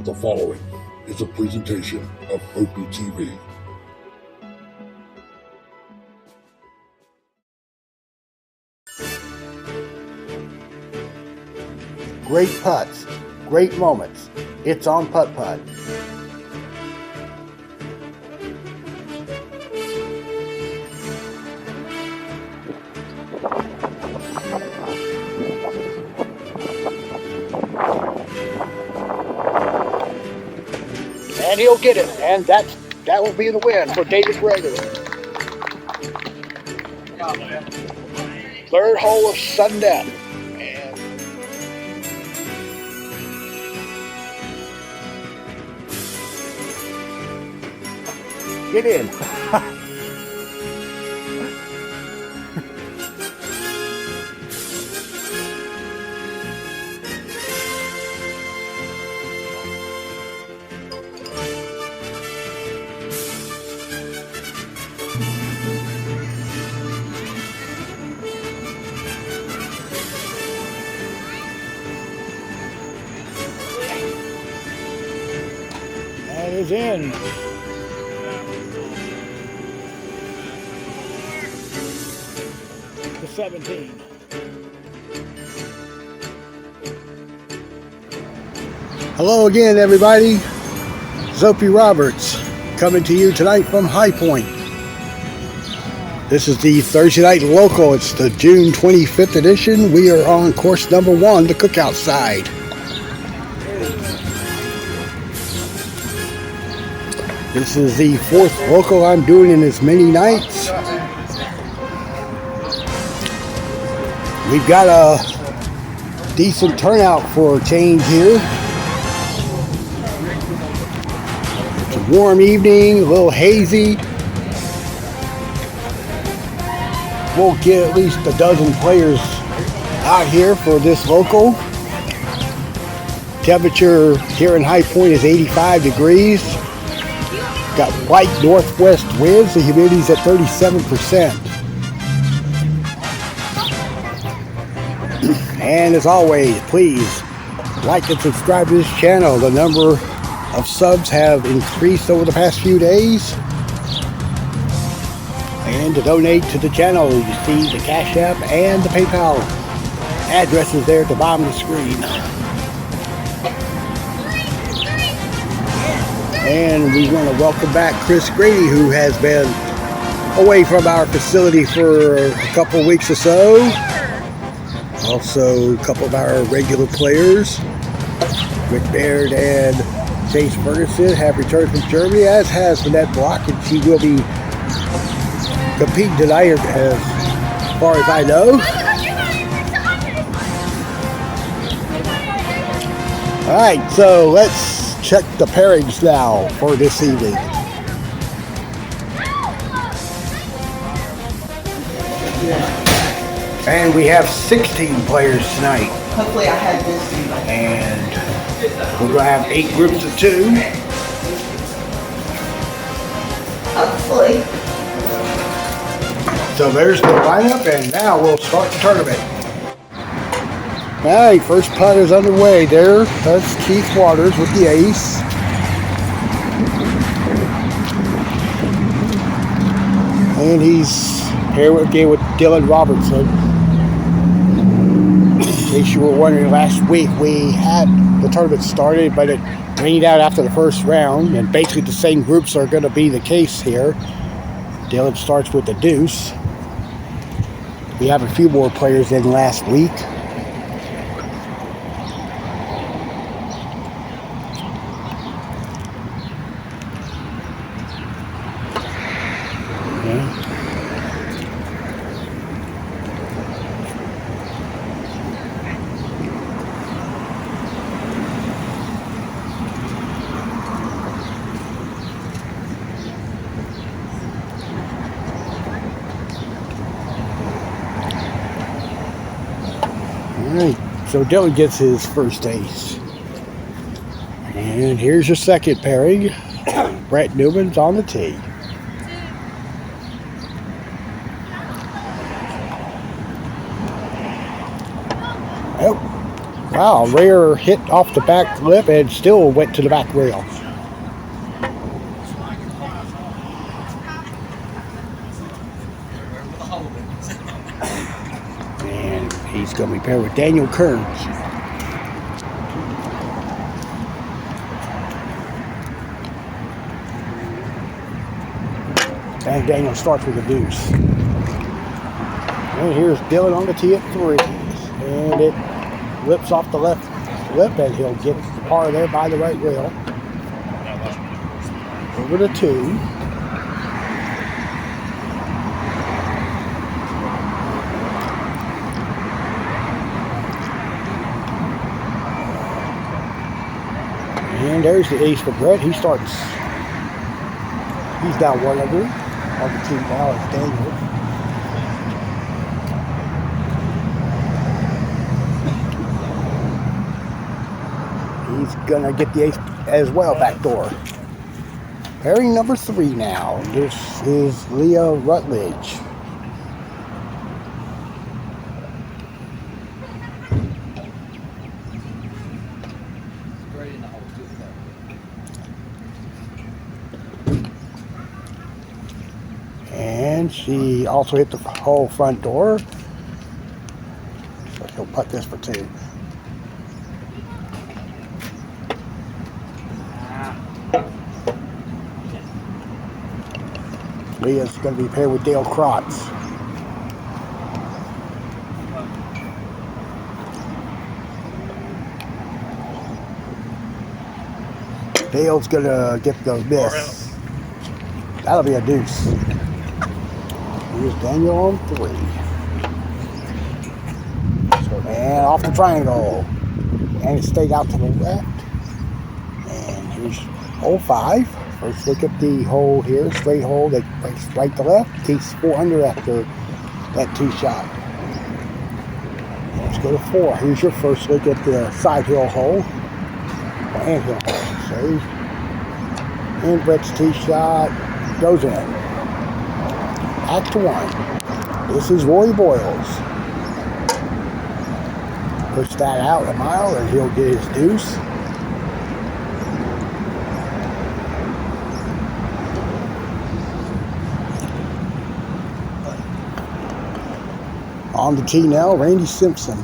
The following is a presentation of Opie TV. Great putts, great moments. It's on Putt-Putt. And he'll get it, and that will be the win for David Rager. Third hole of sudden death. And get in. That is in. The 17. Hello again, everybody. Zopie Roberts coming to you tonight from High Point. This is the Thursday night local. It's the June 25th edition. We are on course number 1, the cookout side. This is the 4th local I'm doing in as many nights. We've got a decent turnout for a change here. It's a warm evening, a little hazy. We'll get at least a dozen players out here for this local. Temperature here in High Point is 85 degrees. Got light northwest winds. The humidity's at 37%. And as always, please like and subscribe to this channel. The number of subs have increased over the past few days. And to donate to the channel, you see the Cash App and the PayPal addresses there at the bottom of the screen. And we want to welcome back Chris Grady, who has been away from our facility for a couple weeks or so. Also, a couple of our regular players, Rick Baird and Chase Ferguson, have returned from Germany, as has Vanette Block, and she will be competing tonight, as far as I know. All right, so let's check the pairings now for this evening. And we have 16 players tonight. Hopefully I had this. And we're going to have 8 groups of 2. Hopefully. So there's the lineup, and now we'll start the tournament. Alright, first putt is underway there. That's Keith Waters with the ace. And he's here again with Dylan Robertson. In case you were wondering, last week we had the tournament started, but it rained out after the first round, and basically the same groups are going to be the case here. Dylan starts with the deuce. We have a few more players than last week. Alright, so Dylan gets his first ace. And here's your second pairing. Brett Newman's on the tee. Oh, Wow, rare hit off the back lip and still went to the back rail. And he's going to be paired with Daniel Kearns. And Daniel starts with a deuce. And here's Dylan on the tee at 3. And it whips off the left lip, and he'll get the par there by the right rail. Over to 2. And there's the ace for Brett. He starts. He's down 1 under on the tee now. It's Daniel. He's gonna get the ace as well, backdoor. Pairing number 3 now. This is Leah Rutledge. And she also hit the whole front door. So he'll putt this for 2. Leah's going to be paired with Dale Krotz. Dale's going to get the miss. That'll be a deuce. Here's Daniel on 3. And off the triangle. And it stayed out to the left. And here's hole 5. First look at the hole here. Straight hole. They breaks right to left. Takes 4 under after that 2 shot. Let's go to 4. Here's your first look at the side hill hole. And hill hole. Sorry. And Brett's tee shot goes in. Back to 1. This is Roy Boyles. Push that out a mile and he'll get his deuce. On the tee now, Randy Simpson.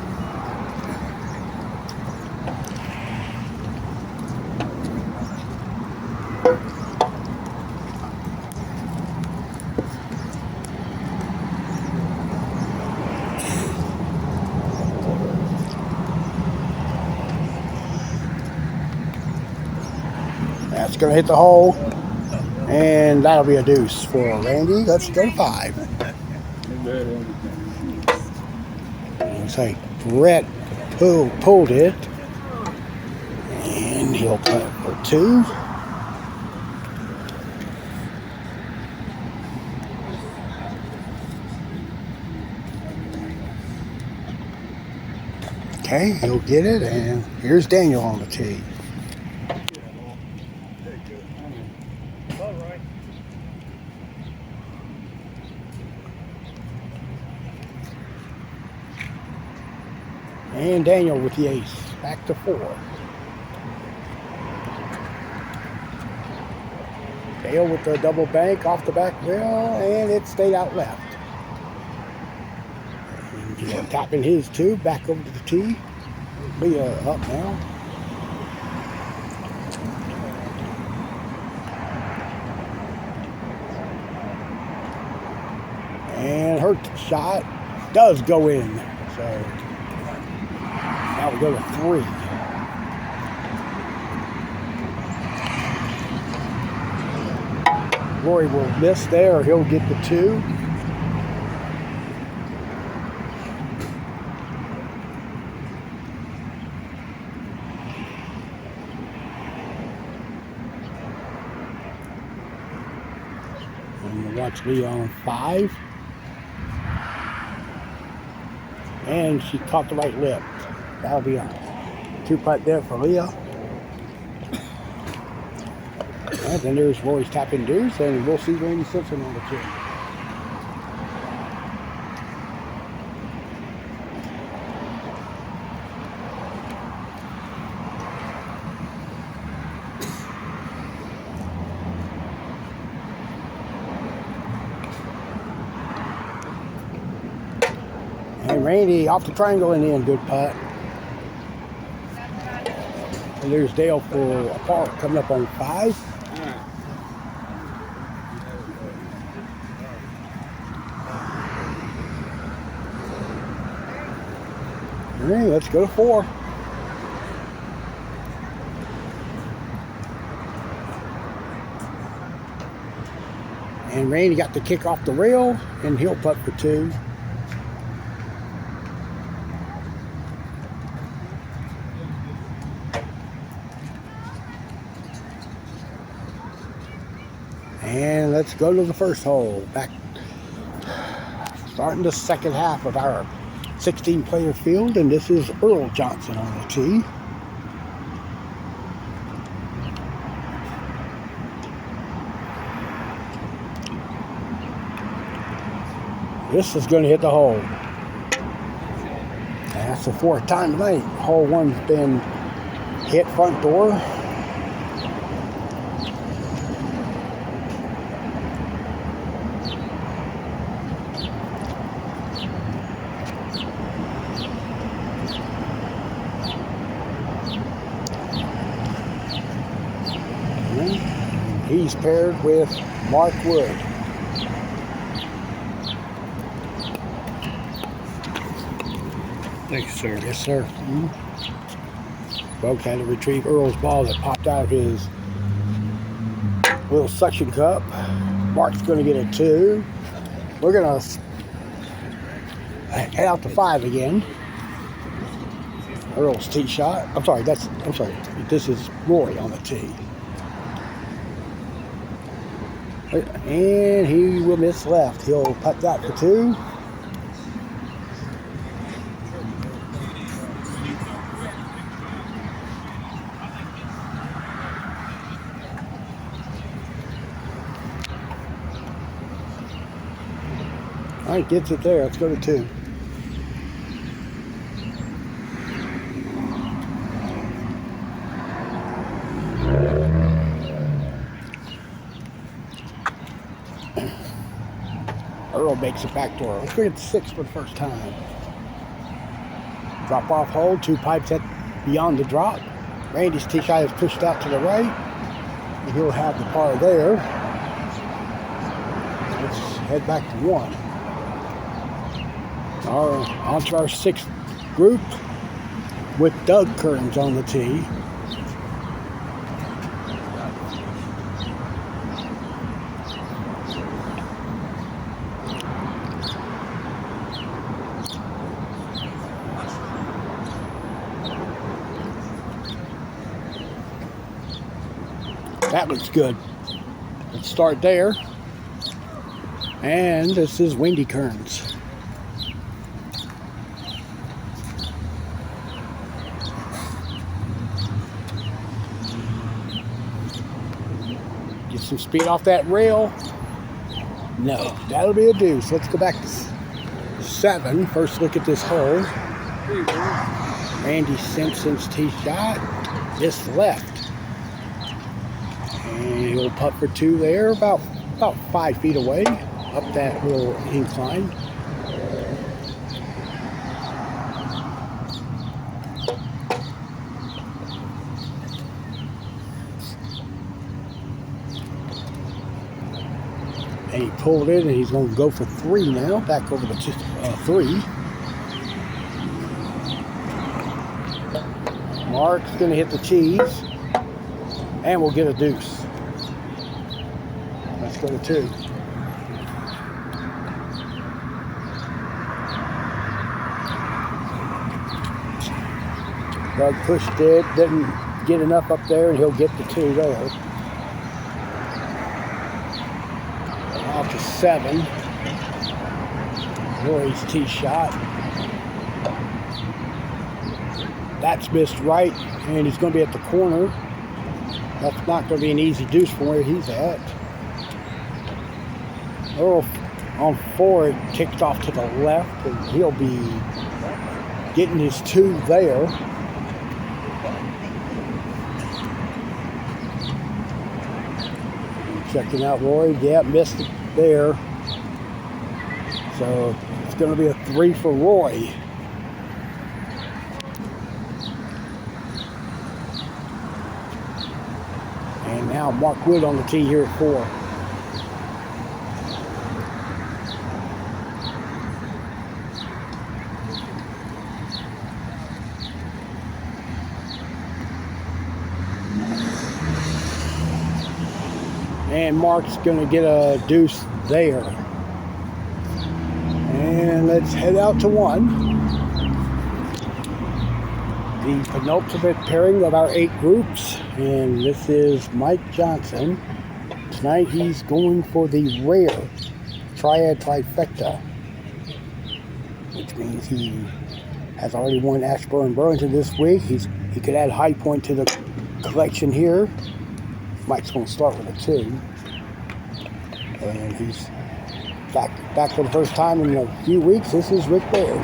That's going to hit the hole, and that'll be a deuce for Randy. Let's go to 5. Looks like Brett pulled it, and he'll putt for 2. Okay, he'll get it, and here's Daniel on the tee. And Daniel with the ace, back to 4. Dale with the double bank off the back rail, and it stayed out left. And he's tapping his 2, back over to the tee. Leah up now. And her shot does go in, so now we go to 3. Rory will miss there. He'll get the 2. And we'll watch Leah on 5. And she caught the right lip. That'll be a 2 putt there for Leah. And then there's Roy's tapping deuce, and we'll see Randy Simpson on the tee. Randy off the triangle and in. Good putt. And there's Dale for a par coming up on 5. All right, let's go to 4. And Randy got the kick off the rail, and he'll putt for 2. And let's go to the first hole. Back, starting the second half of our 16-player field, and this is Earl Johnson on the tee. This is going to hit the hole. And that's the 4th time tonight. Hole 1's been hit front door. He's paired with Mark Wood. Thank you, sir. Yes, sir. Folks had to retrieve Earl's ball that popped out of his little suction cup. Mark's going to get a 2. We're going to head out to 5 again. Earl's tee shot. I'm sorry. This is Roy on the tee. And he will miss left. He'll putt that for 2. All right, gets it there. Let's go to 2. Earl makes it back door. Let's go get 6 for the first time. Drop off hole, 2 pipes at beyond the drop. Randy's tee shot is pushed out to the right. And he'll have the par there. Let's head back to 1. Onto our 6th group with Doug Kearns on the tee. That looks good. Let's start there. And this is Wendy Kearns. Get some speed off that rail. No, that'll be a deuce. Let's go back to 7. First look at this hole. Randy Simpson's tee shot. This left. And he'll putt for 2 there, about 5 feet away, up that little incline. And he pulled it, and he's going to go for 3 now, back over to 3. Mark's going to hit the cheese, and we'll get a deuce. Let's go to 2. Doug pushed it, didn't get enough up there, and he'll get the 2 there. Out to 7. Roy's tee shot. That's missed right, and he's going to be at the corner. That's not going to be an easy deuce from where he's at. Earl on 4, it kicked off to the left, and he'll be getting his 2 there. Checking out Roy. Yeah, missed it there. So it's going to be a 3 for Roy. And now Mark Wood on the tee here at 4. And Mark's going to get a deuce there. And let's head out to 1. The penultimate pairing of our 8 groups. And this is Mike Johnson. Tonight he's going for the rare triad trifecta, which means he has already won Ashburn Burlington this week. He could add High Point to the collection here. Mike's going to start with a 2. And he's back for the first time in a few weeks. This is Rick Baird.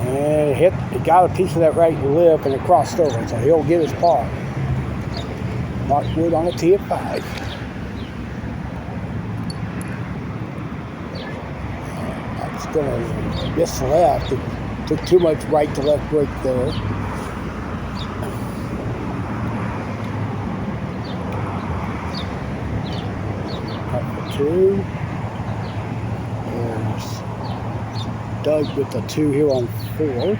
And he got a piece of that right lip and it crossed over, so he'll get his par. Mark Wood on the tee at 5. That's gonna miss left. It took too much right to left break there. Up for 2. There's Doug with the 2 here on 4.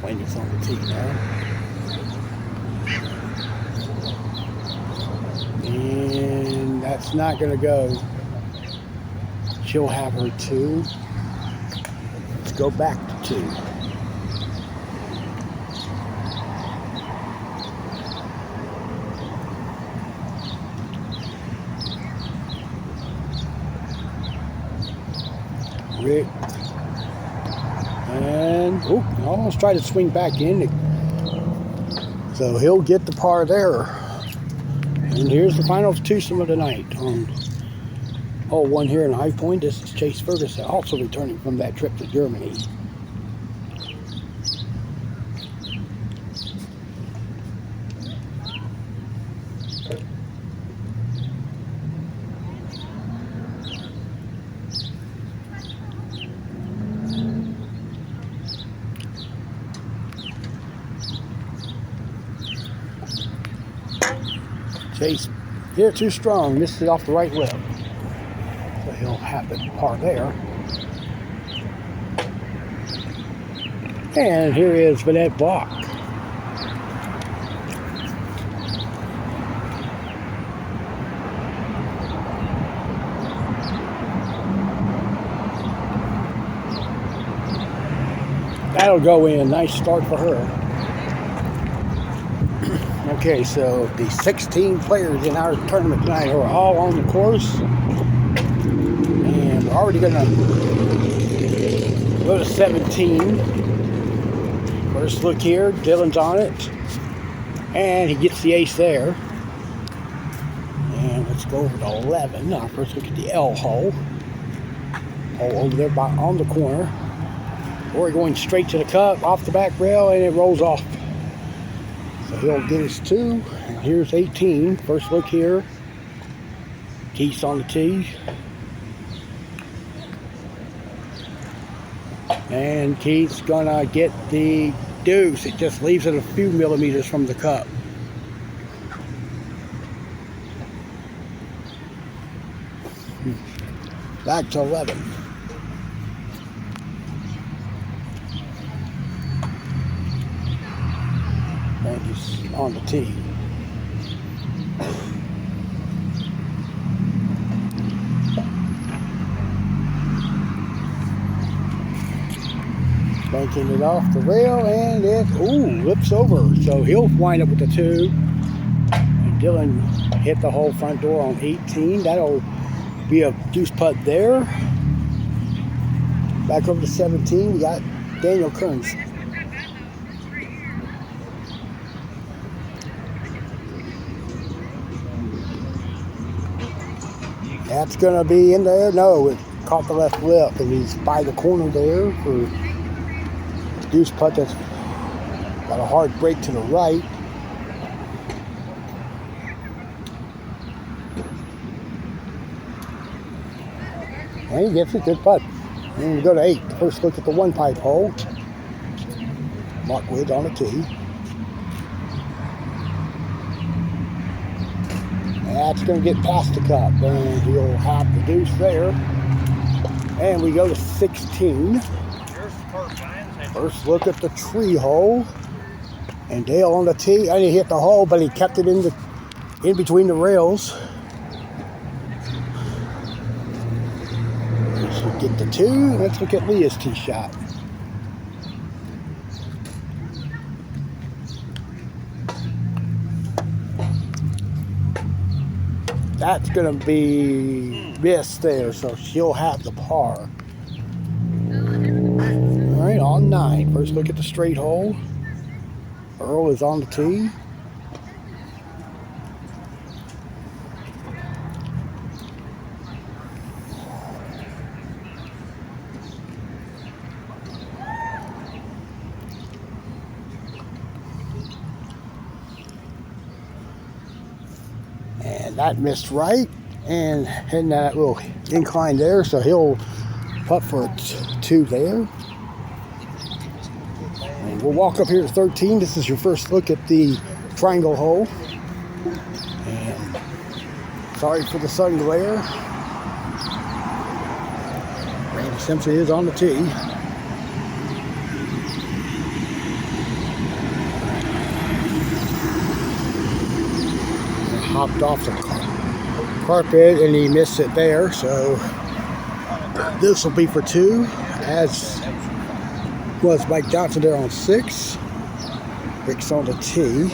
Wendy's on the tee now. And that's not going to go. She'll have her 2. Let's go back to 2. Rick. And almost tried to swing back in. So he'll get the par there. And here's the final twosome of the night on hole 1 here in High Point. This is Chase Ferguson, also returning from that trip to Germany. Chase here too strong, missed it off the right lip. So he'll have the par there. And here is Vanette Block. That'll go in. Nice start for her. Okay, so the 16 players in our tournament tonight are all on the course. And we're already going to go to 17. First look here, Dylan's on it. And he gets the ace there. And let's go over to 11. Now, first look at the L hole. Hole over there on the corner. We're going straight to the cup, off the back rail, and it rolls off. So he'll get his 2. And here's 18. First look here. Keith's on the tee. And Keith's gonna get the deuce. It just leaves it a few millimeters from the cup. Back to 11. And he's on the tee. Banking it off the rail, and it lips over. So he'll wind up with the 2. And Dylan hit the whole front door on 18. That'll be a deuce putt there. Back over to 17. We got Daniel Kearns. That's going to be in there. No, it caught the left lip, and he's by the corner there for deuce putt. That's got a hard break to the right. And he gets a good putt. And we go to 8. First look at the one pipe hole. Mark Wood on the tee. That's going to get past the cup, and he'll have the deuce there. And we go to 16. First look at the tree hole. And Dale on the tee. I didn't hit the hole, but he kept it in between the rails. Let's get the 2. Let's look at Leah's tee shot. That's going to be missed there, so she'll have the par. All right, on 9. First look at the straight hole. Earl is on the tee. And that missed right, and heading that little incline there, so he'll putt for a 2 there. And we'll walk up here to 13. This is your first look at the triangle hole. And sorry for the sun glare. Randy Simpson is on the tee. Hopped off the carpet and he missed it there, so this will be for 2, as was Mike Johnson there on 6. Rick's on the tee.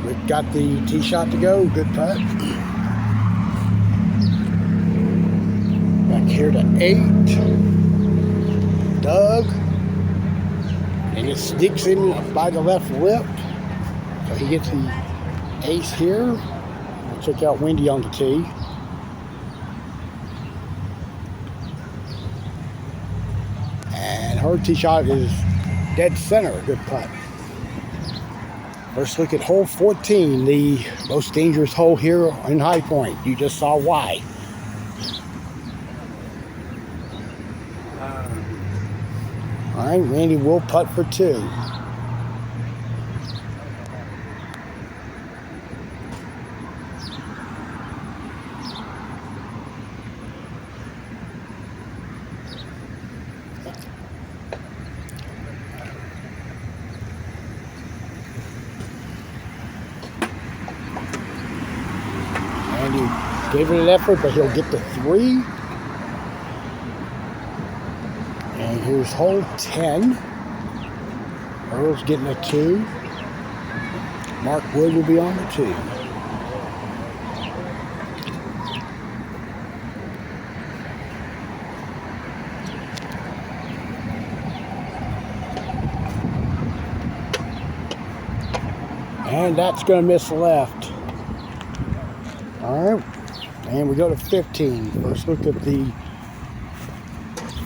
Rick got the tee shot to go. Good putt. Back here to 8. Doug. And it sneaks in by the left lip. So he gets the ace here. We'll check out Wendy on the tee. And her tee shot is dead center. Good putt. First look at hole 14, the most dangerous hole here in High Point. You just saw why. All right, Randy will putt for 2. Randy gave it an effort, but he'll get the 3. And here's hole 10. Earl's getting a 2. Mark Wood will be on the 2. And that's going to miss left. All right. And we go to 15. First look at the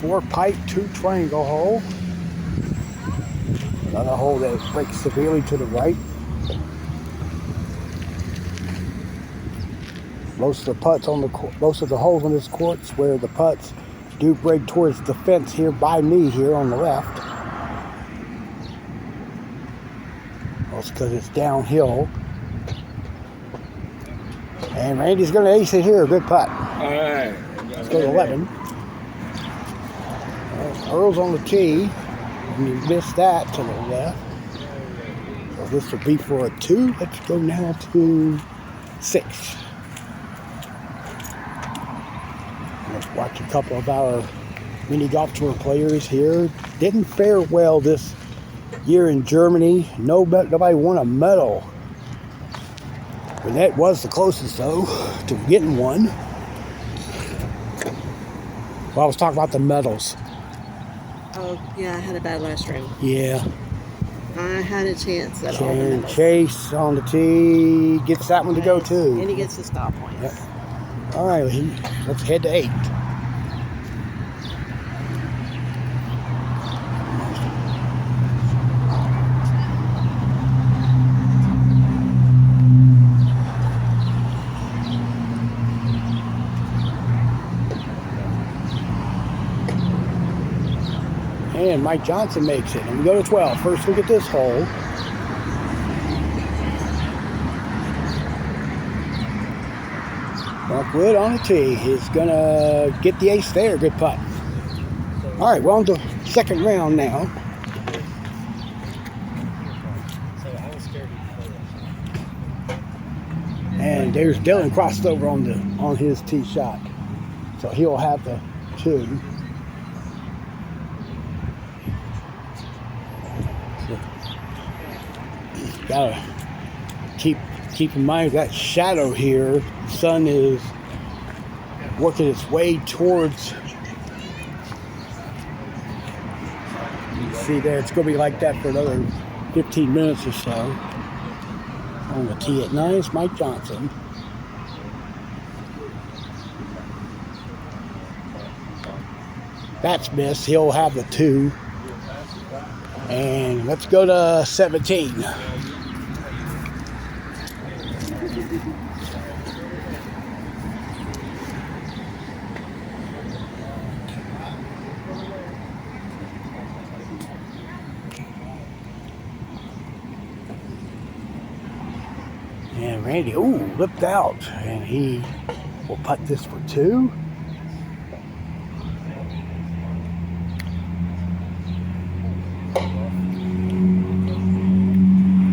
4 pipe, 2 triangle hole. Another hole that breaks severely to the right. Most of the holes on this course where the putts do break towards the fence here by me here on the left. That's because it's downhill. And Randy's going to ace it here. Good putt. All right. Let's go to 11. Earl's on the tee. And you missed that to the left. So this will be for a 2. Let's go now to 6. Let's watch a couple of our mini golf tour players here. Didn't fare well this year in Germany. Nobody won a medal. Renette was the closest, though, to getting one. Well, I was talking about the medals. Oh, yeah, I had a bad last round. Yeah. I had a chance at all the medals. Chase on the tee gets that one to go, too. And he gets the stop points. Yep. All right, let's head to 8. And Mike Johnson makes it. And we go to 12. First look at this hole. Markwood on the tee. He's going to get the ace there. Good putt. All right, we're on the second round now. And there's Dylan crossed over on his tee shot. So he'll have the 2. Gotta keep in mind that shadow here. The sun is working its way towards. You see there, it's gonna be like that for another 15 minutes or so. On the tee at 9 is Mike Johnson. That's missed. He'll have the 2. And let's go to 17. And Randy, lipped out. And he will putt this for 2.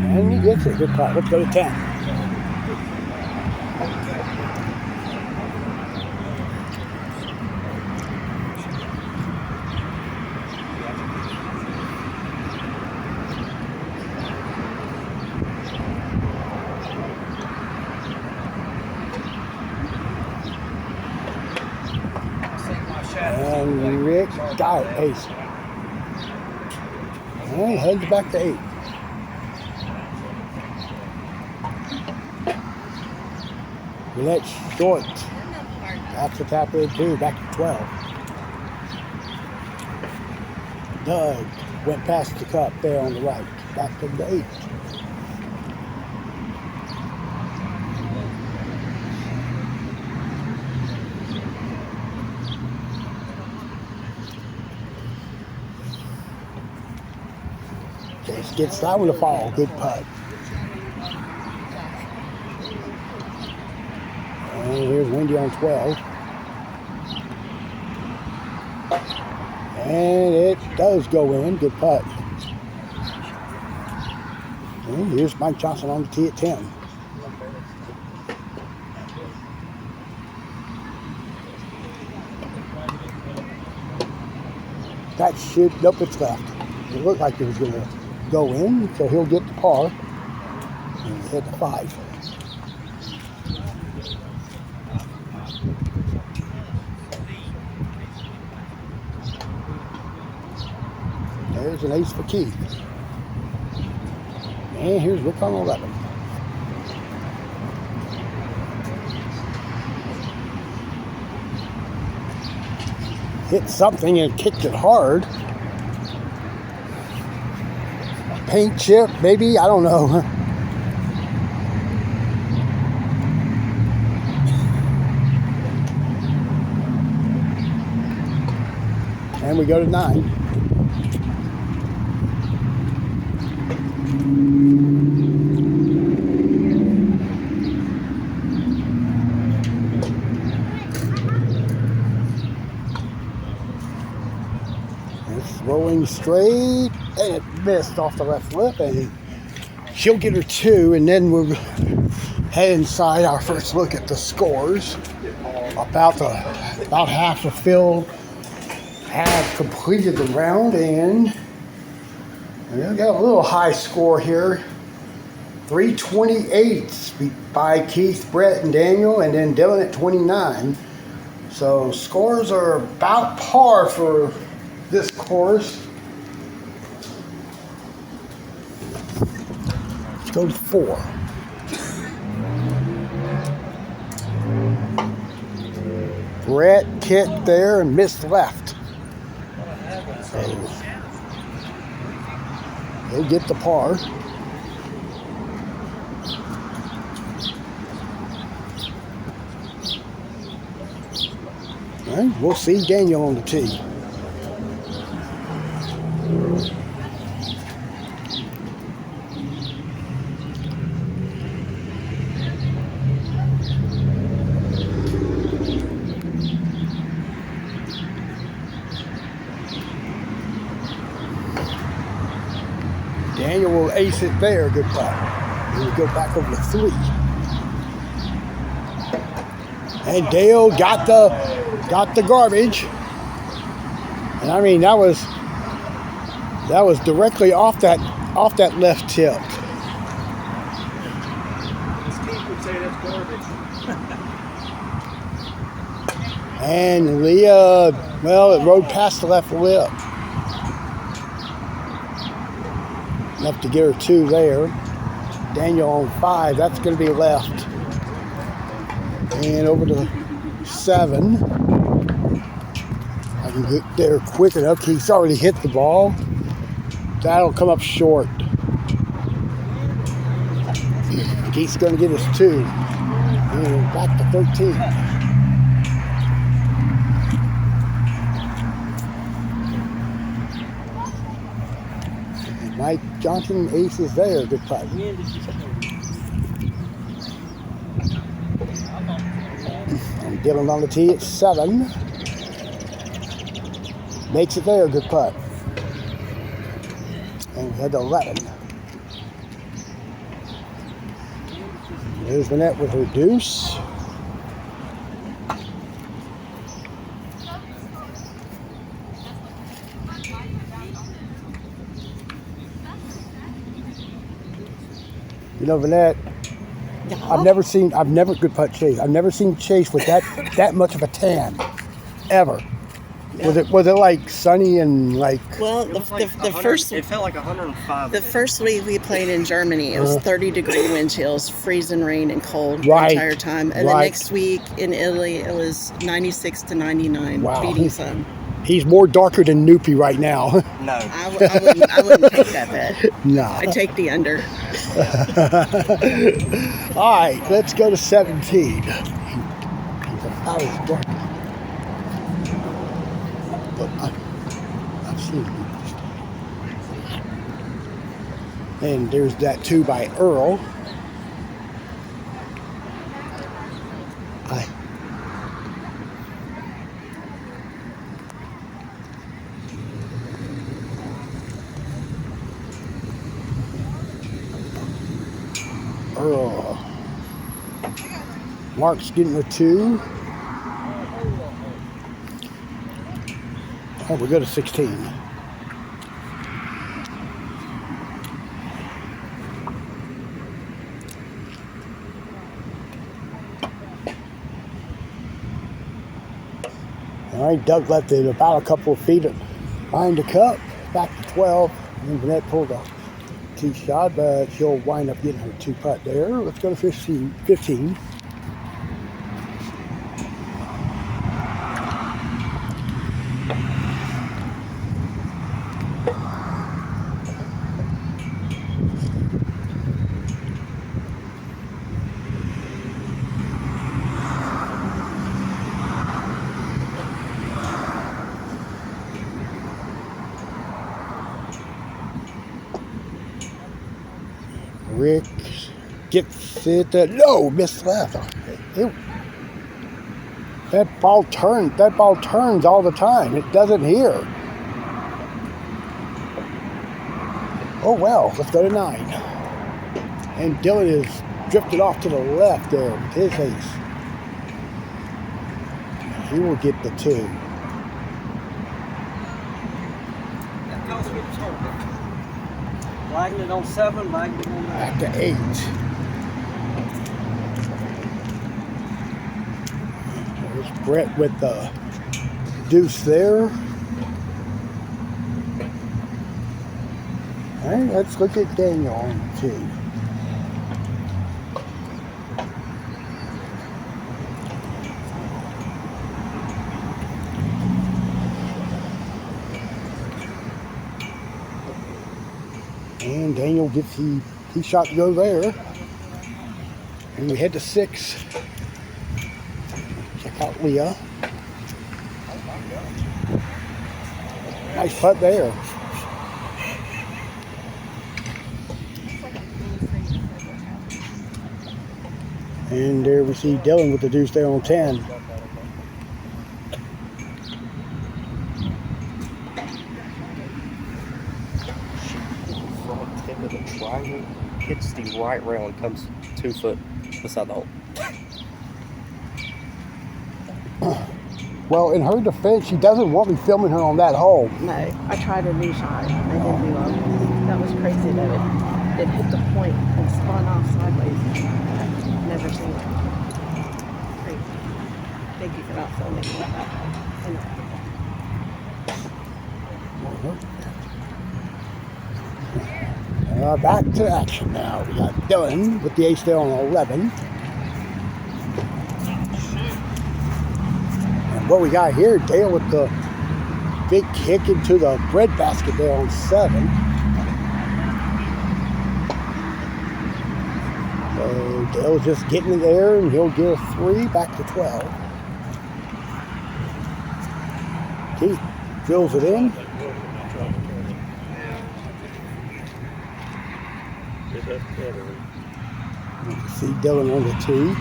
And he gets it. Good putt. Let's go to 10. And Rick got it, ace. And he heads back to 8. Let's short. That's a tap in 2, back to 12. Doug went past the cup there on the right, back to the 8. Case gets that one to fall. Good putt. And here's Wendy on 12. And it does go in. Good putt. And here's Mike Johnson on the tee at 10. That should, nope, it's left. It looked like it was going to go in, so he'll get the par. And hit the 5. There's an ace for Keith. And here's Rick on 11. Hit something and kicked it hard. Paint chip, maybe? I don't know. And we go to 9. It's rolling straight, and it missed off the left lip, and she'll get her 2, and then we'll head inside our first look at the scores. About half the field have completed the round, and we got a little high score here 328 by Keith, Brett, and Daniel, and then Dylan at 29. So scores are about par for this course. Let's go to 4. Brett kicked there and missed left. So he'll get the par. All right, we'll see Daniel on the tee. Daniel will ace it there, good putt. We'll go back over to 3. And Dale got the garbage. And I mean that was directly off that left tip. Steve would say that's garbage. And Leah, well, it rode past the left lip. Enough to get her 2 there. Daniel on 5, that's going to be left. And over to 7. I can get there quick enough. He's already hit the ball. That'll come up short. Keith's going to get us 2. And back to 13. Mike Johnson aces there, good putt. And Dylan on the tee at 7. Makes it there, good putt. And we head to 11. There's Vanette with her deuce. You know, Vanette, I've never good putt Chase. I've never seen Chase with that much of a tan, ever. Yeah. Was it like sunny and like? Well, the first it felt like 105. The first week we played in Germany, it was 30-degree wind chills, freezing rain and cold right, the entire time. And the next week in Italy, it was 96 to 99, beating sun. He's more darker than Noopy right now. No. I wouldn't take that bet. No. I'd take the under. All right, let's go to 17. I've seen it. And there's that 2 by Earl. Earl. Mark's getting a 2. Oh, we go to 16. All right, Doug left it about a couple of feet behind the cup, back to 12. And Vanette pulled off. Tee shot, but she'll wind up getting her 2 putt there. Let's go to 15. Rick gets it. No, missed left. That ball turns all the time. It doesn't here. Oh well, let's go to 9. And Dylan is drifted off to the left there with his ace. He will get the 2. Wagner on 7, Wagner on 9. Back to 8. There's Brett with the deuce there. All right, let's look at Daniel on 2. And Daniel gets the tee shot to go there. And we head to 6. Check out Leah. Nice putt there. And there we see Dylan with the deuce there on 10. Front tip of the triangle, hits the right rail and comes 2 foot beside the hole. Well, in her defense, she doesn't want me filming her on that hole. No, I tried a new shot. I didn't do well. That was crazy though. It hit the point and spun off sideways. Never seen it. Crazy. Thank you for not filming that. Back to action now. We got Dylan with the ace there on 11. And what we got here, Dale with the big kick into the breadbasket there on 7. So Dale's just getting it there, and he'll get a 3 back to 12. Keith fills it in. See Dylan on the 2.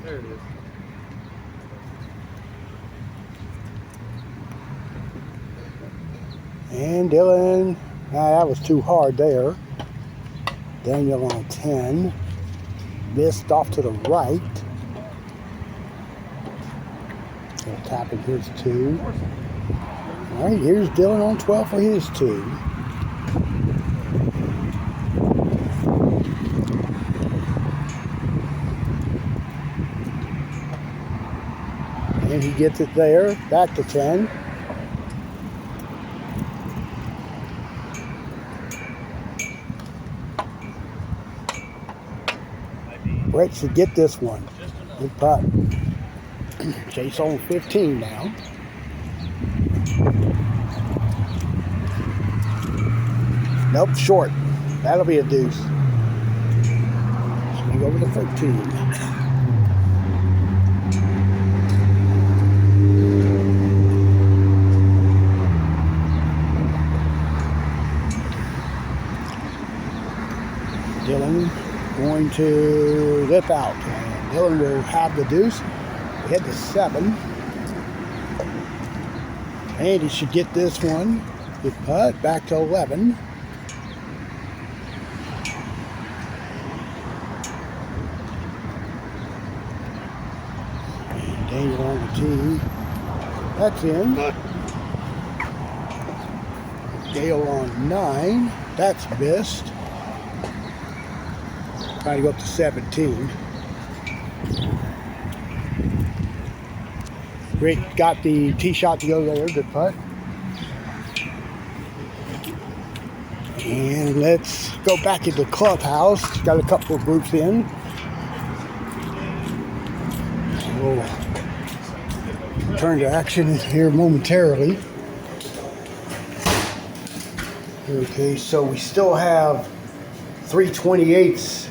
There it is. And Dylan, that was too hard there. Daniel on 10. Missed off to the right. He'll tap in his 2. All right, here's Dylan on 12 for his 2. And he gets it there, back to 10. Brett should get this one. Good putt. Chase on 15 now. Nope, short. That'll be a deuce. Swing over to 13. Dylan going to lip out. And Dylan will have the deuce. We head to 7. And he should get this one. Good putt. Back to 11. And Daniel on the tee. That's in. Dale on 9. That's missed. Trying to go up to 17. Rick got the tee shot to go there. Good putt. And let's go back into the clubhouse. Got a couple of groups in. We'll turn to action here momentarily. Okay, so we still have 328s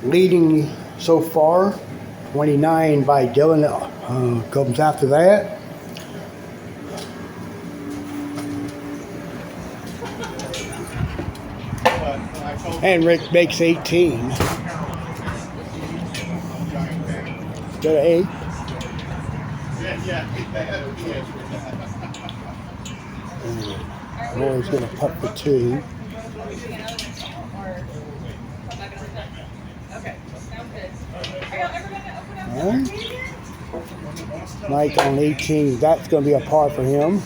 leading so far. 29 by Dylan comes after that. And Rick makes 18. Go to 8. And Roy's going to putt for 2. All right. Mike on 18. That's going to be a par for him.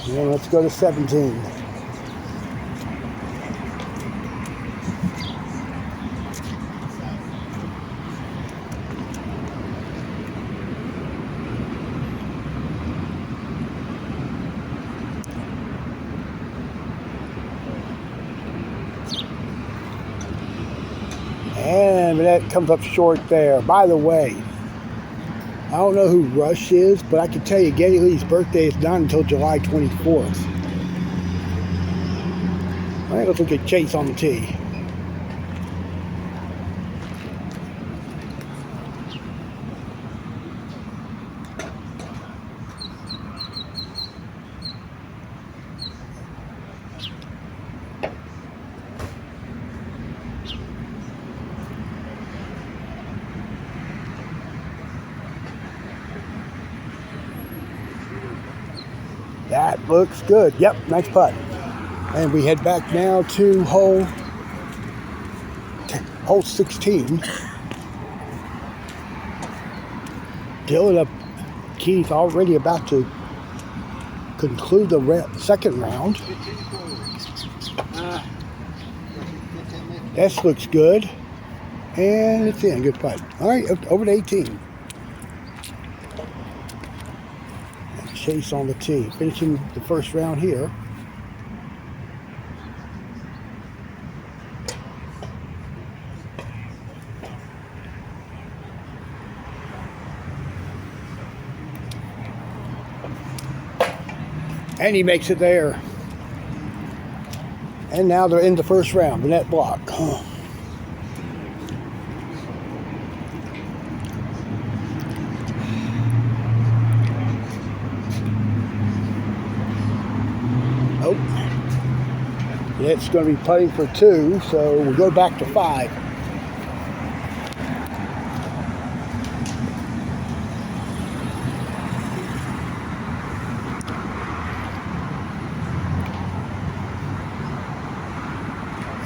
Yeah, let's go to 17. And that comes up short there. By the way, I don't know who Rush is, but I can tell you Geddy Lee's birthday is not until July 24th. All right, let's look at Chase on the tee. That looks good. Yep, nice putt. And we head back now to hole 16. Dylan up Keith already about to conclude the second round. This looks good. And it's in. Good putt. All right, over to 18. Chase on the tee, finishing the first round here. And he makes it there. And now they're in the first round, the net block. It's going to be putting for 2, so we'll go back to 5.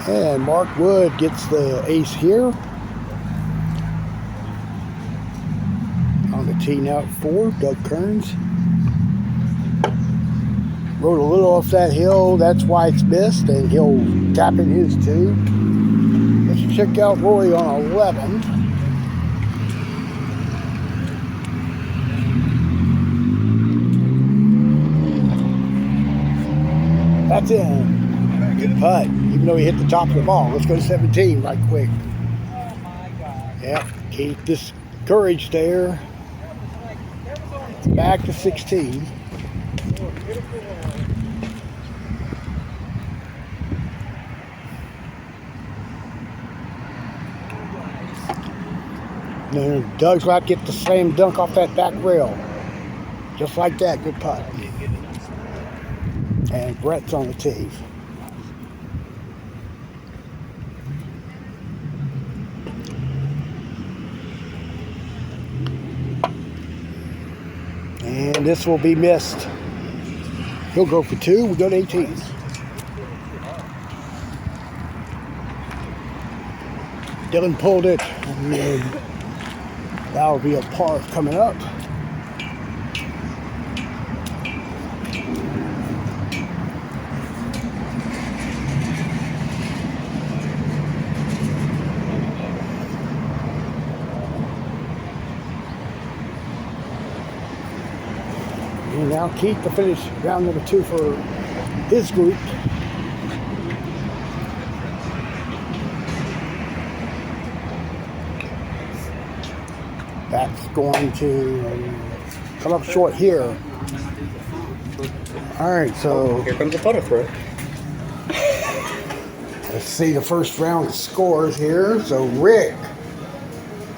And Mark Wood gets the ace here. On the tee now at 4, Doug Kearns. Rode a little off that hill, that's why it's missed, and he'll tap in his 2. Let's check out Rory on 11. That's in. Good putt, even though he hit the top of the ball. Let's go to 17 right quick. Yep, keep this courage there. Back to 16. And Doug's about to get the same dunk off that back rail. Just like that, good putt. And Brett's on the tee. And this will be missed. He'll go for 2, we go to 18. Dylan pulled it. And that'll be a par coming up. And now Keith to finish round number 2 for his group. That's going to come up short here. All right, so Here comes the putter throw. let's see the first round scores here. So Rick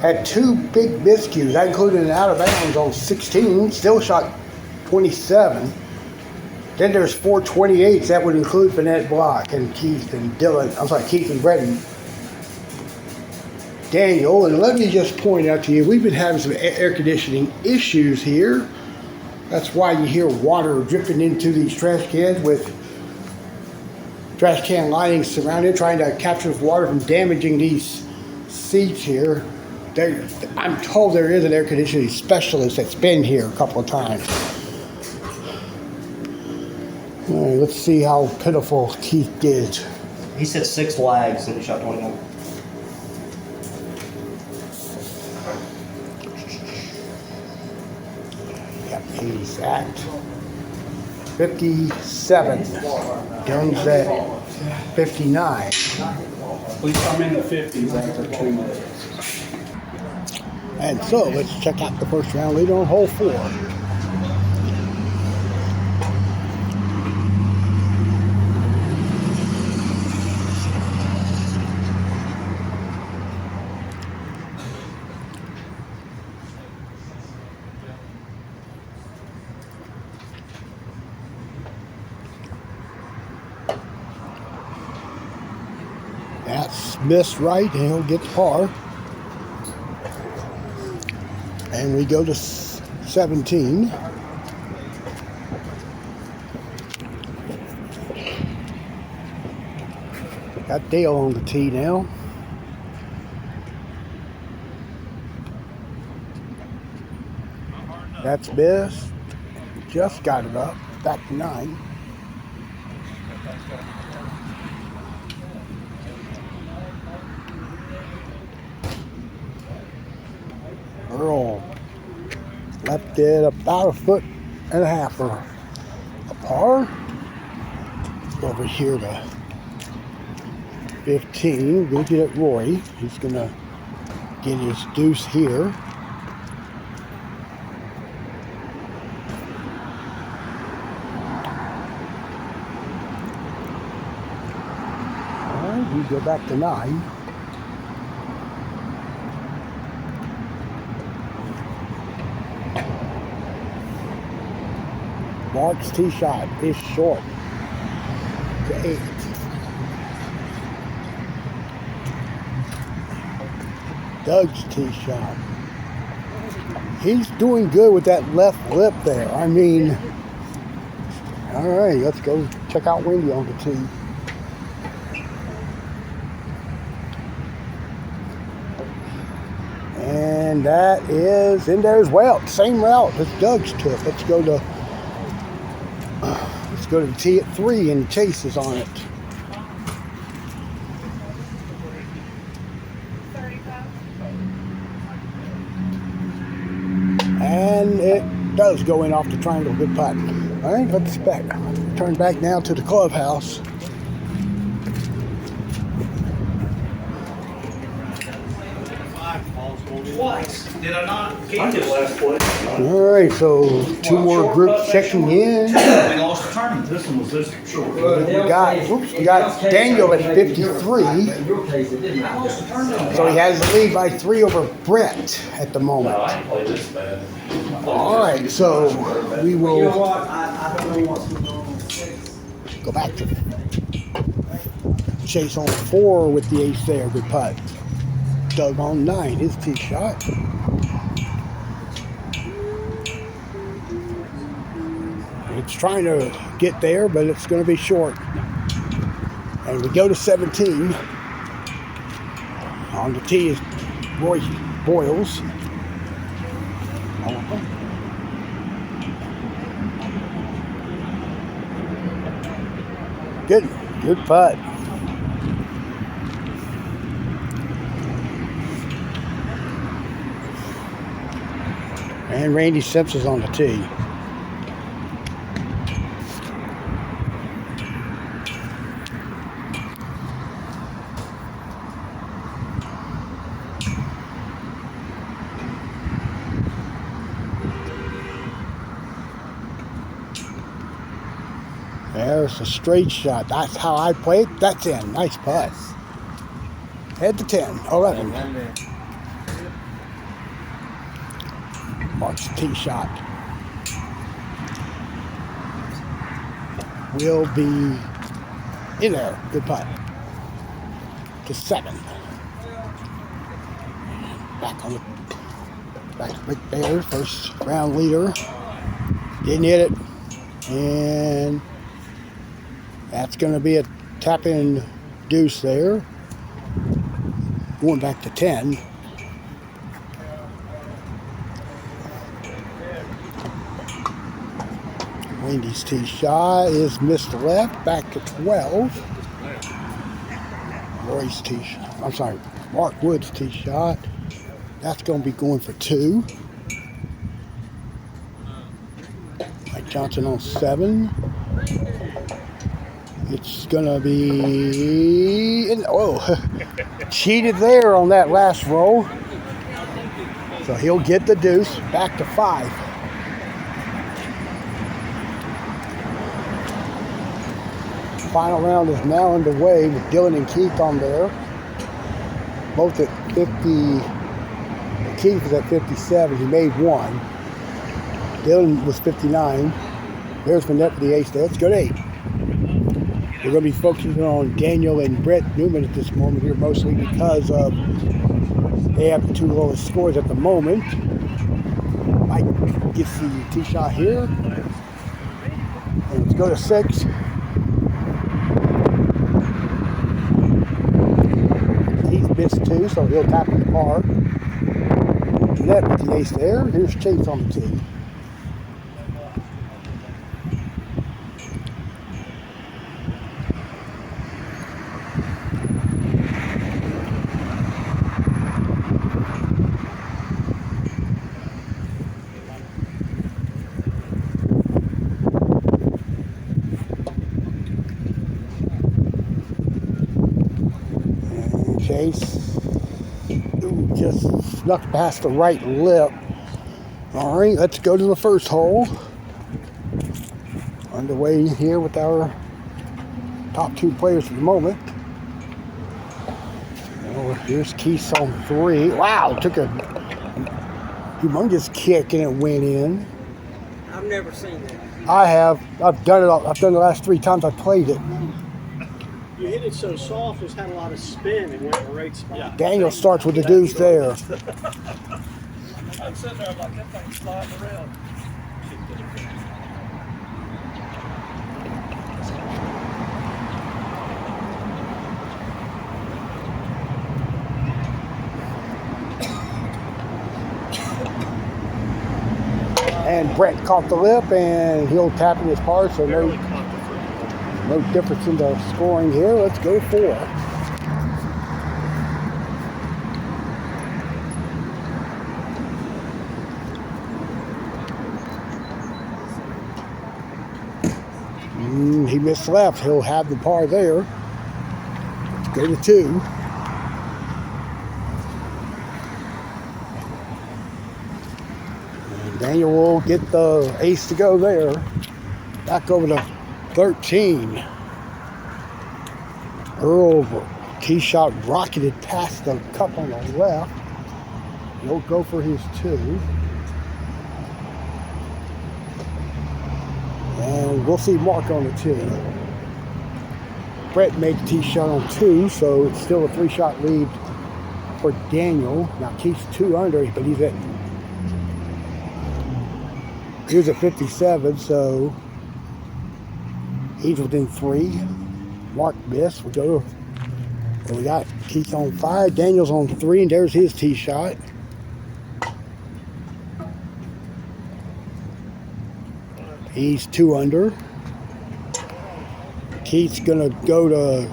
had 2 big miscues. That included an out of bounds on 16. Still shot 27. Then there's 4 28s. That would include Vanette Block and Keith and Dylan. I'm sorry, Keith and Brett and Daniel. And let me just point out to you, we've been having some air conditioning issues here. That's why you hear water dripping into these trash cans with trash can lining surrounding, trying to capture the water from damaging these seats here. I'm told there is an air conditioning specialist that's been here a couple of times. All right, let's see how pitiful Keith did. He said 6 lags and he shot 21. Yep, he's at 57. Dylan's at 59. Please come in the 50s after 2 minutes. And so let's check out the first round leader on hole 4. That's missed right, and he'll get the par. And we go to 17. Got Dale on the tee now. That's missed. Just got it up. Back to 9. Earl left it about 1.5 feet for a par. Over here to 15. We'll get it Roy. He's gonna get his deuce here. All right, we go back to 9. Mark's tee shot is short to 8. Doug's tee shot. He's doing good with that left lip there. I mean, all right, let's go check out Wendy on the tee. And that is in there as well. Same route as Doug's took. Let's go to the tee at 3, and Chase is on it. And it does go in off the triangle. Good putt. All right, let's turn back now to the clubhouse. Twice. Did I not? I did last place. All right, so 2 more groups checking in. We lost the tournament. This one was this short. We got Daniel at 53. So he has the lead by 3 over Brett at the moment. I didn't play this bad. All right, so we You know will what? I don't know what's going on. go back to Chase on 4 with the ace there. Good putt. Doug on 9, his tee shot. It's trying to get there, but it's going to be short. And we go to 17. On the tee is Roy Boyles. Good putt. And Randy Simpson's on the tee. There's a straight shot. That's how I play it. That's in. Nice putt. Head to 10, 11. Mark's tee shot will be in there. Good putt. To 7. Back to Rick Baylor, first round leader. Didn't hit it. And that's going to be a tapping deuce there. Going back to 10. Wendy's tee shot is missed left, back to 12. Roy's tee shot, I'm sorry, Mark Wood's tee shot. That's going to be going for 2. Mike Johnson on 7. It's going to be, cheated there on that last roll. So he'll get the deuce, back to 5. Final round is now underway with Dylan and Keith on there. Both at 50. Keith was at 57. He made 1. Dylan was 59. There's the net for the ace there. Let's go to 8. We're going to be focusing on Daniel and Brett Newman at this moment here, mostly because they have the 2 lowest scores at the moment. Mike gets the tee shot here. And let's go to 6. Missed 2, so he'll tap in the par. Net with the ace there. Here's Chase on the tee. Chase just snuck past the right lip. All right, let's go to the first hole. Underway here with our top 2 players at the moment. Here's Keith on 3. Wow, took a humongous kick and it went in. I've never seen that. I have. I've done it the last 3 times I played it. You hit it so soft, it's had a lot of spin and went in the right spot. Yeah. Daniel starts with the deuce there. I'm sitting there, I'm like, that thing's sliding around. And Brett caught the lip and he'll tap in his par, so no difference in the scoring here. Let's go 4. He missed left. He'll have the par there. Let's go to 2. And Daniel will get the ace to go there. Back over to 13. Earl tee shot rocketed past the cup on the left. He'll go for his 2. And we'll see Mark on the 2. Brett made the tee shot on 2, so it's still a 3-shot lead for Daniel. Now Keith's 2 under, but he's at 57, so he's within 3. Mark missed. We got Keith on 5, Daniel's on 3, and there's his tee shot. He's 2 under. Keith's gonna go to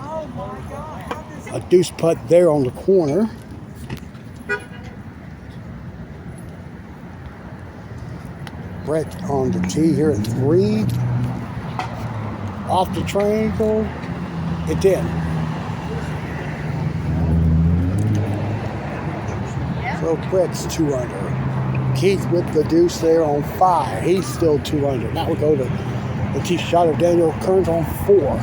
a deuce putt there on the corner. Brett on the tee here at 3. Off the triangle. It's in. So Brett's 2 under. Keith with the deuce there on 5. He's still 2 under. Now we'll go to the tee shot of Daniel Kearns on 4.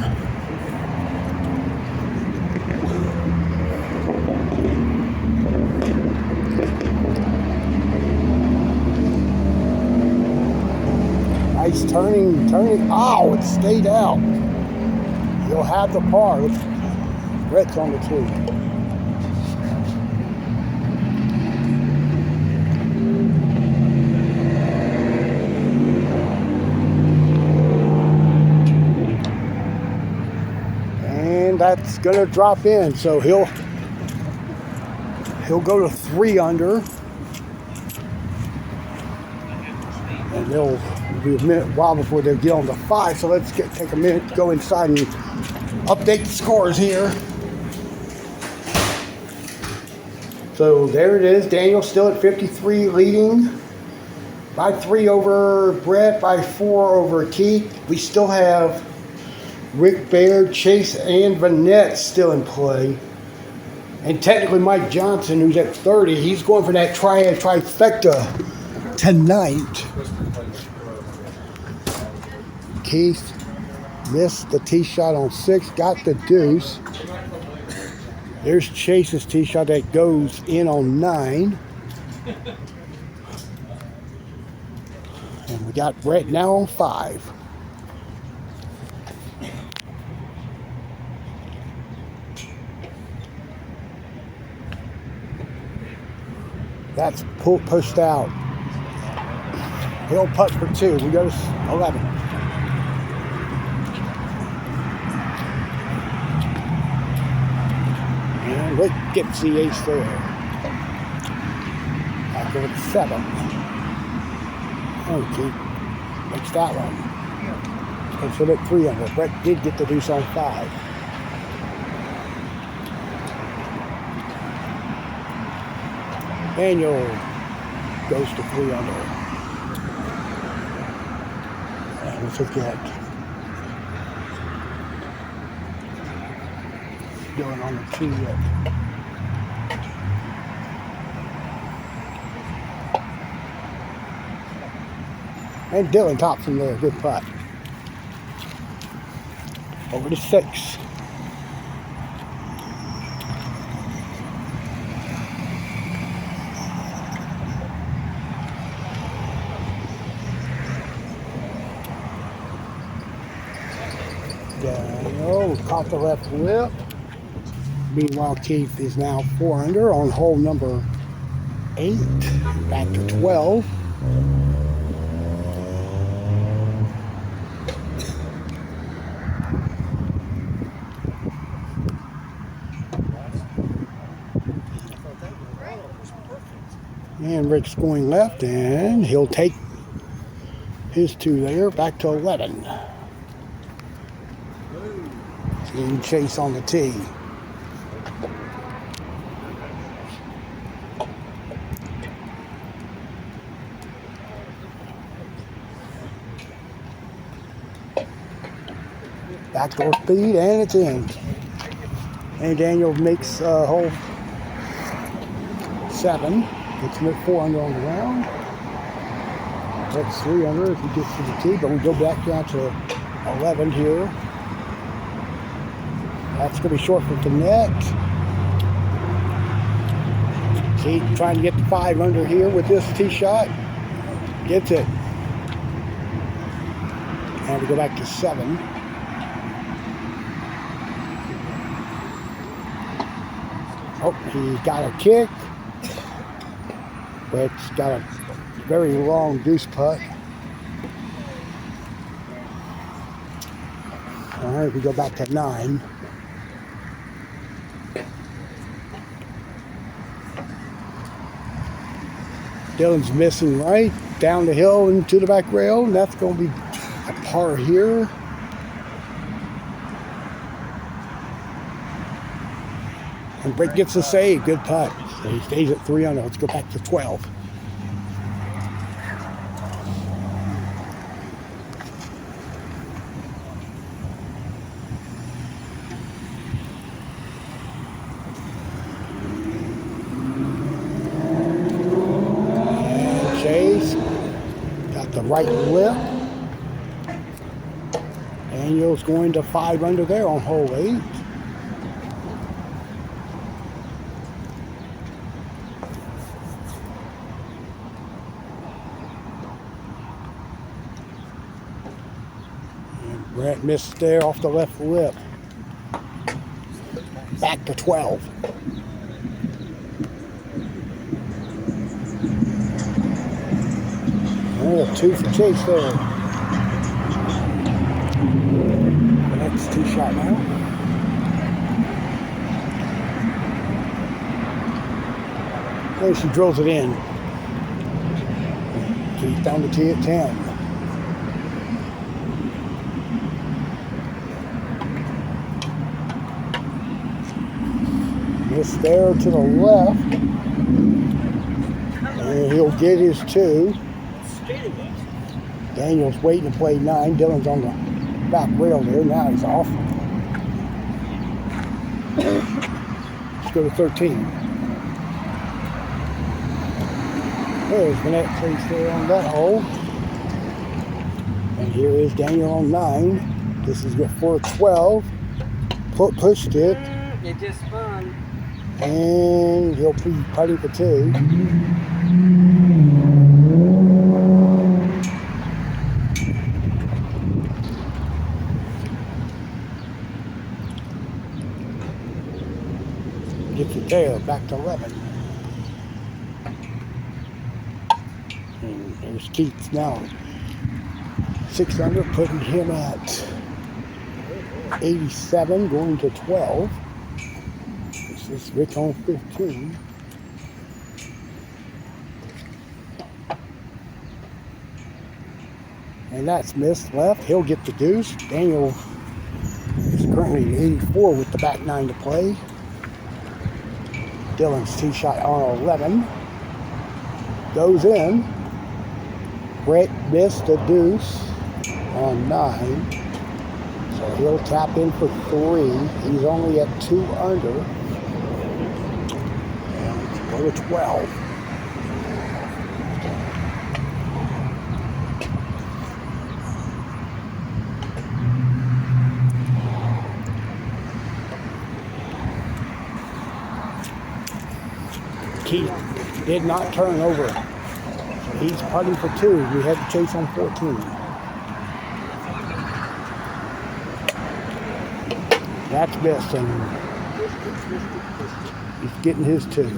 Nice turning. Oh, it stayed out. He'll have the par. Brett's on the tee. that's going to drop in. So he'll go to 3 under. And they'll be a while before they'll get on to 5. So let's take a minute to go inside and update the scores here. So there it is. Daniel still at 53, leading by 3 over Brett, by 4 over Keith. We still have Rick Baird, Chase, and Vanette still in play. And technically Mike Johnson, who's at 30, he's going for that trifecta tonight. Keith missed the tee shot on 6, got the deuce. There's Chase's tee shot that goes in on 9. And we got Brett now on 5. That's pushed out. He'll putt for 2. We go to 11. And Rick gets the ace there. Back over to 7. Okay. Makes that one. Puts it at 3 under. Brett did get the deuce on 5. Daniel goes to 3 under. And it's a get. Going on the 2 yet. And Dylan tops from there. Good putt. Over to 6. Daniel caught the left lip. Meanwhile, Keith is now 4 under on hole number 8. Back to 12. And Rick's going left, and he'll take his 2 there. Back to 11. And Chase on the tee. Backdoor feed, and it's in. And Daniel makes hole 7. Gets him at 4 under on the round. That's 3 under if he gets to the tee, but we go back down to 11 here. That's going to be short for the net. Keith trying to get the 5 under here with this tee shot. Gets it. And we go back to 7. Oh, he got a kick. Brett's got a very long deuce putt. All right, we go back to 9. Dylan's missing right, down the hill and to the back rail, and that's going to be a par here. And Brett gets the save, good putt. So he stays at 3 under. Let's go back to 12. And Chase got the right lip. Daniel's going to 5 under there on hole 8. Brett missed there off the left lip. Back to 12. Oh, 2 for Chase there. The next 2 shot now. And she drills it in. Keith down the tee at 10. Miss there to the left. And he'll get his 2. Daniel's waiting to play 9. Dylan's on the back rail there. Now he's off. Let's go to 13. There's the net place there on that hole. And here is Daniel on 9. This is good for 12. Pushed it. It just spun. And he'll be putting for 2. Gets it there, back to 11. And there's Keith now. 6 under, putting him at 87, going to 12. This is Rick on 15. And that's missed left. He'll get the deuce. Daniel is currently 84 with the back 9 to play. Dylan's tee shot on 11. Goes in. Brett missed a deuce on 9. So he'll tap in for 3. He's only at 2 under. And go to 12. Keith did not turn over. So he's putting for 2. We had to chase on 14. That's missed, and he's getting his 2.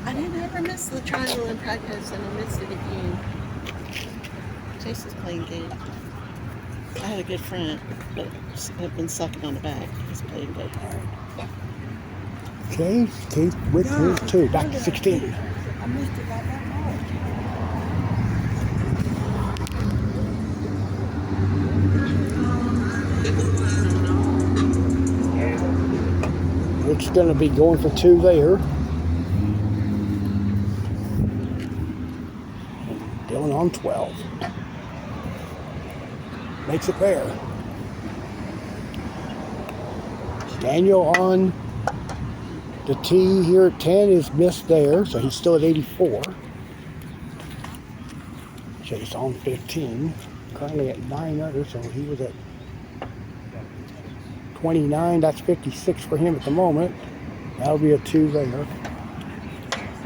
I didn't ever miss the triangle in practice, and I missed it again. Chase is playing good. I had a good friend, but I've been sucking on the back. He's playing good. Okay, Keith with his 2. Back to 16. I missed it by that much. Rick's going to be going for 2 there. Dylan on 12. Makes it there. Daniel on the tee here at 10 is missed there, so he's still at 84. Chase on 15. Currently at 9 under, so he was at 29. That's 56 for him at the moment. That'll be a 2 there.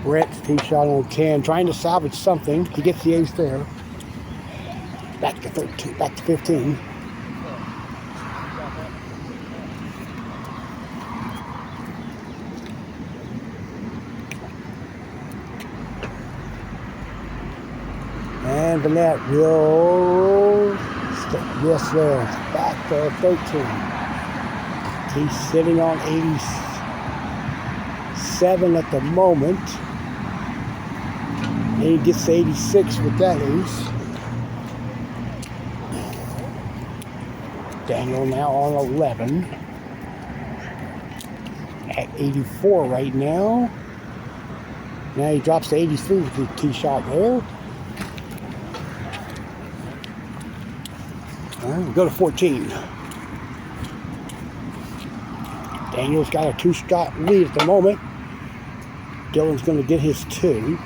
Brett's tee shot on 10, trying to salvage something. He gets the ace there. Back to 13, back to 15. And the net will yes there. Back to 13. He's sitting on 87 at the moment. And he gets to 86 with that ace. Daniel now on 11. At 84 right now. Now he drops to 83 with the tee shot there. All right, go to 14. Daniel's got a 2-shot lead at the moment. Dylan's going to get his 2.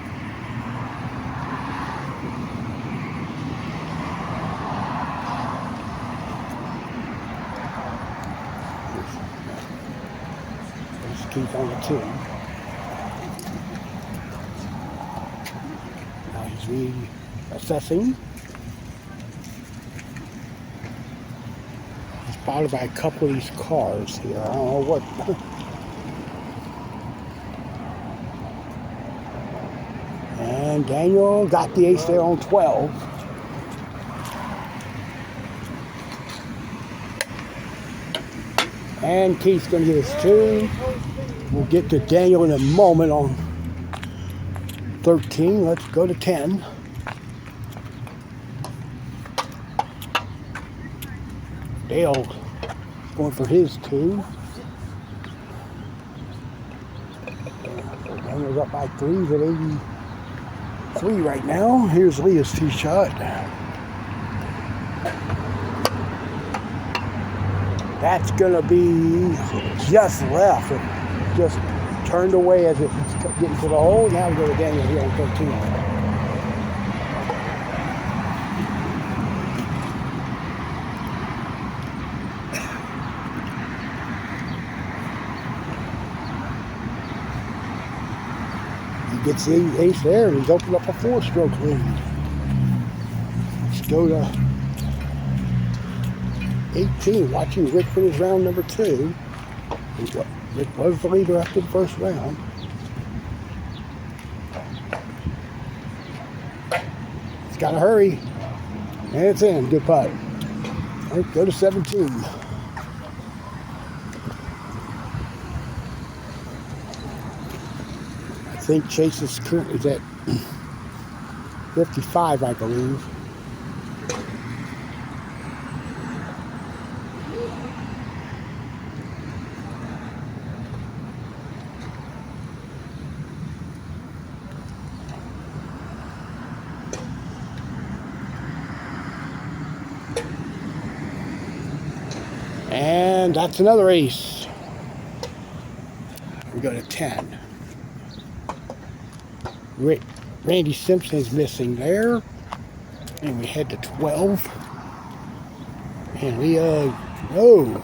Let's keep on the 2. Now he's reassessing. Spotted by a couple of these cars here. I don't know what. And Daniel got the ace there on 12. And Keith's going to get his 2. We'll get to Daniel in a moment on 13. Let's go to 10. Dale going for his 2. Daniel's up by 3. He's at 83 right now. Here's Leah's tee shot. That's going to be just left. It just turned away as it was getting to the hole. Now we go to Daniel here on 13. He gets the ace there, and he's opened up a 4-stroke lead. Let's go to 18, watching Rick finish round number 2. Rick was the leader after the first round. It's got to hurry. And it's in. Good putt. All right, go to 17. I think Chase is currently at 55, I believe. And that's another ace. We go to 10. Randy Simpson is missing there. And we head to 12. And Leah, no.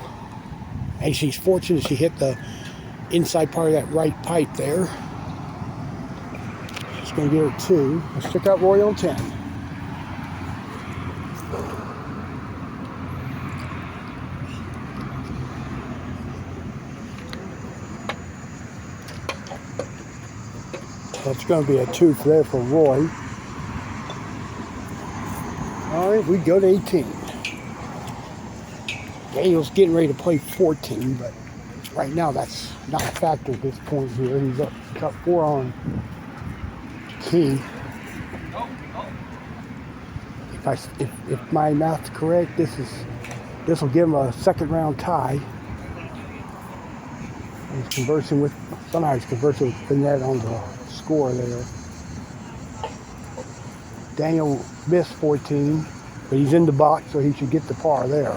And she's fortunate she hit the inside part of that right pipe there. She's going to get her 2. Let's check out Roy on 10. That's going to be a 2 there for Roy. All right, we go to 18. Daniel's getting ready to play 14, but right now that's not a factor at this point here. He's got 4 on key. If my math's correct, this will give him a second round tie. He's conversing with Bennett on the score there. Daniel missed 14, but he's in the box, so he should get the par there.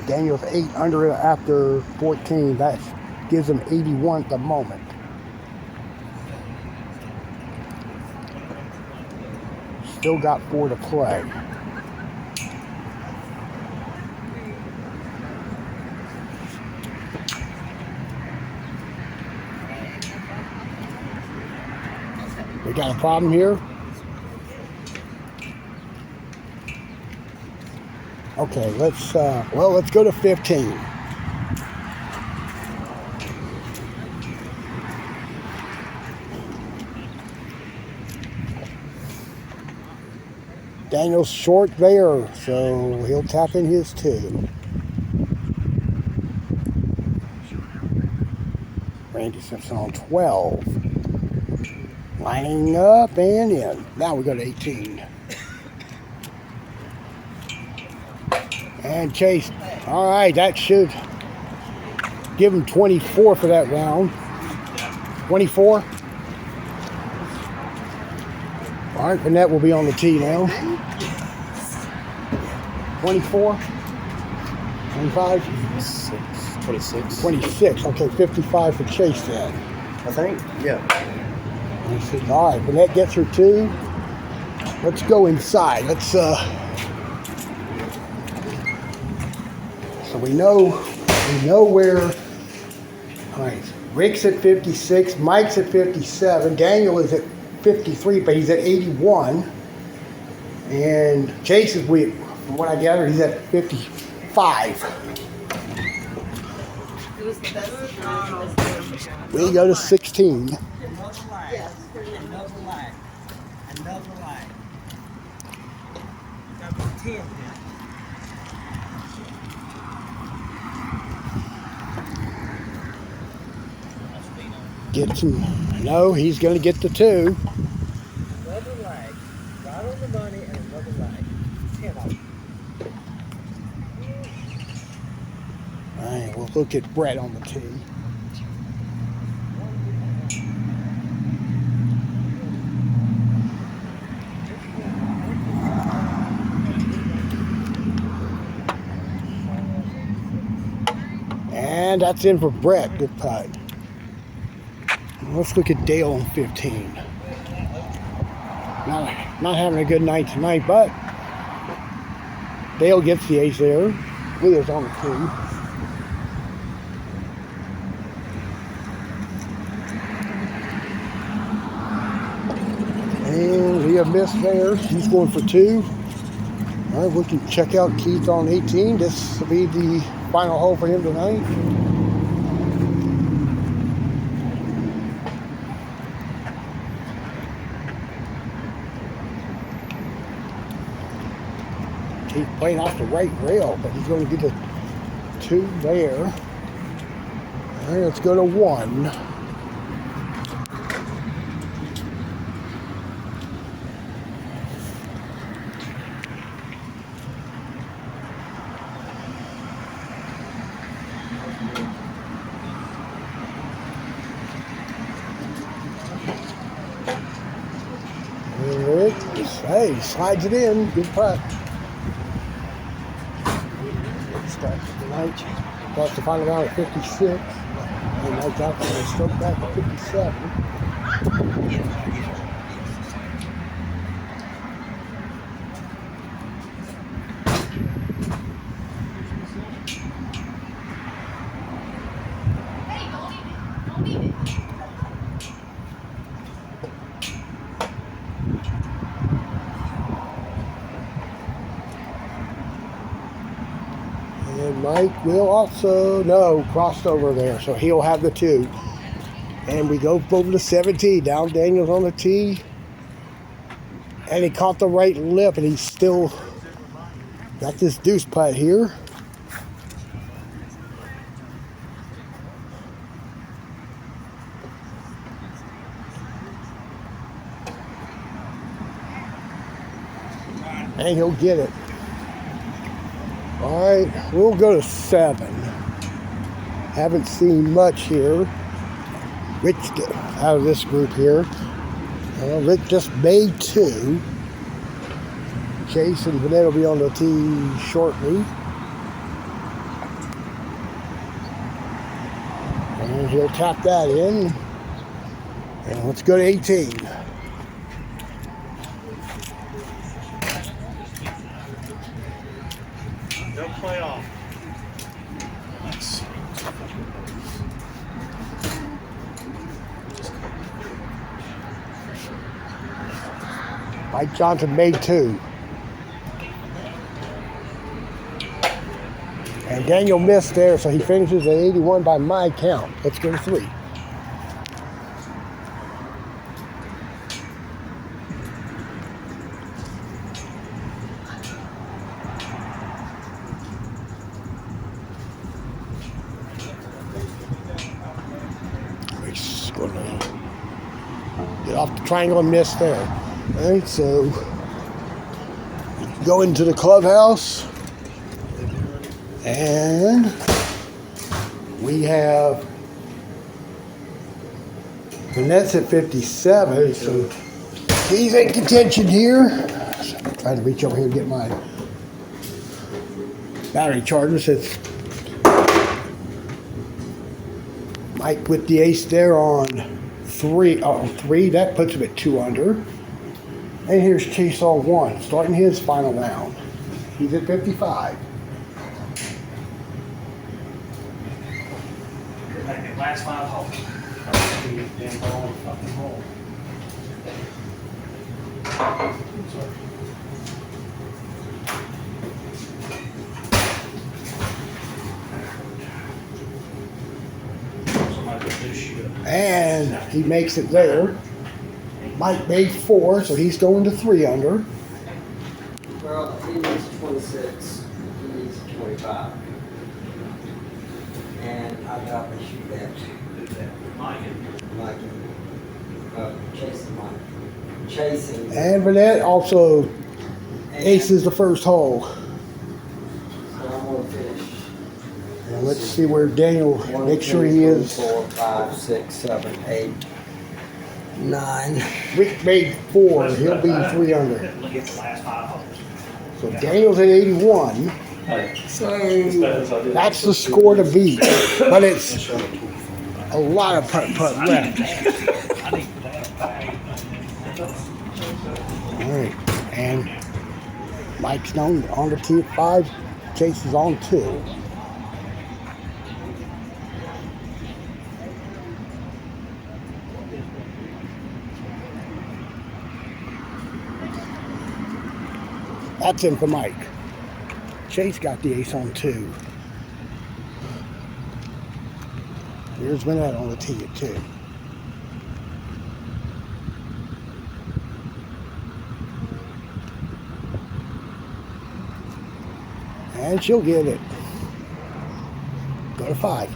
Daniel's 8 under after 14. That gives him 81 at the moment. Still got 4 to play. We got a problem here. Okay, let's go to 15. Daniel's short there, so he'll tap in his 2. Randy Simpson on 12. Lining up and in. Now we go to 18. And Chase, all right, that should give him 24 for that round. 24. All right, Bennett will be on the tee now. 24. 25. 26. 26. Okay, 55 for Chase then. I think, yeah. All right, Bennett gets her 2. Let's go inside. Let's so we know where. All right, Rick's at 56, Mike's at 57, Daniel is at 53, but he's at 81, and Chase is, from what I gather, he's at 55. We go to 16. Another line. Got 10 now. No, he's going to get the 2. Another leg. Right on the money and another leg. 10 of them. All right, we'll look at Brett on the tee. And that's in for Brett. Good putt. Let's look at Dale on 15. Not having a good night tonight, but Dale gets the ace there. Leo's on the tee. And Leah missed there. He's going for 2. All right, we can check out Keith on 18. This will be the final hole for him tonight. Keith playing off the right rail, but he's going to get a 2 there. All right, let's go to 1. Hey, slides it in. Good putt. Starts tonight. Starts the final round at 56. And Mike Johnson will stroke back at 57. And Mike will also, no, crossed over there, so he'll have the 2. And we go over to 17. Down Daniels on the tee. And he caught the right lip, and he's still got this deuce putt here. And he'll get it. All right, we'll go to 7. Haven't seen much here. Rich out of this group here. Rick just made 2. Chase and Vanette will be on the tee shortly. And he'll tap that in. And let's go to 18. No playoff. Mike Johnson made 2. And Daniel missed there, so he finishes at 81 by my count. Let's go to 3. He's gonna get off the triangle and miss there. All right, so go into the clubhouse, and we have Vanette's at 57, so he's in contention here. So I'm trying to reach over here and get my battery charger. Since Mike with the ace there on 3, that puts him at 2 under. And here's Chase on 1, starting his final round. He's at 55. Last 5 holes. Damn ball, fucking hole. And he makes it there. Mike made 4, so he's going to 3 under. Well, he needs 26. He needs 25. And I got to shoot that. Mike. Chasing. And Vanette also aces the first hole. So I'm gonna finish. And let's see where Daniel, make sure he is. 4, 5, 6, 7, 8, 9. Rick made 4. He'll be 3 under. Look at the last 5 holes. So Daniel's at 81. So That's the score to beat. But it's a lot of putt-putt left. All right. And Mike's on the tee at 5. Chase is on 2. That's in for Mike. Chase got the ace on 2. Here's Vanette on the tee at 2. And she'll get it. Go to 5.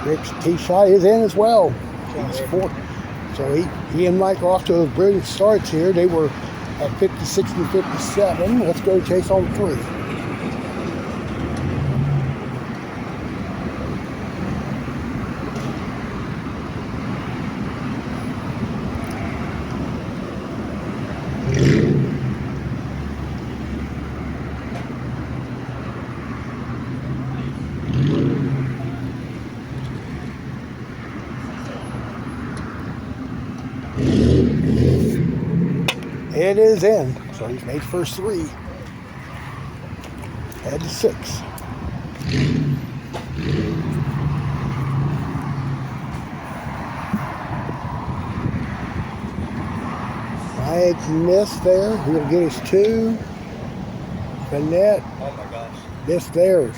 Rick's tee shot is in as well. He's 4. So he and Mike are off to a brilliant starts here. They were at 56 and 57. Let's go Chase on 3. It is in. So he's made first 3. Head to 6. Mike missed there. He'll get his 2. Vanette. Oh my gosh. Missed there.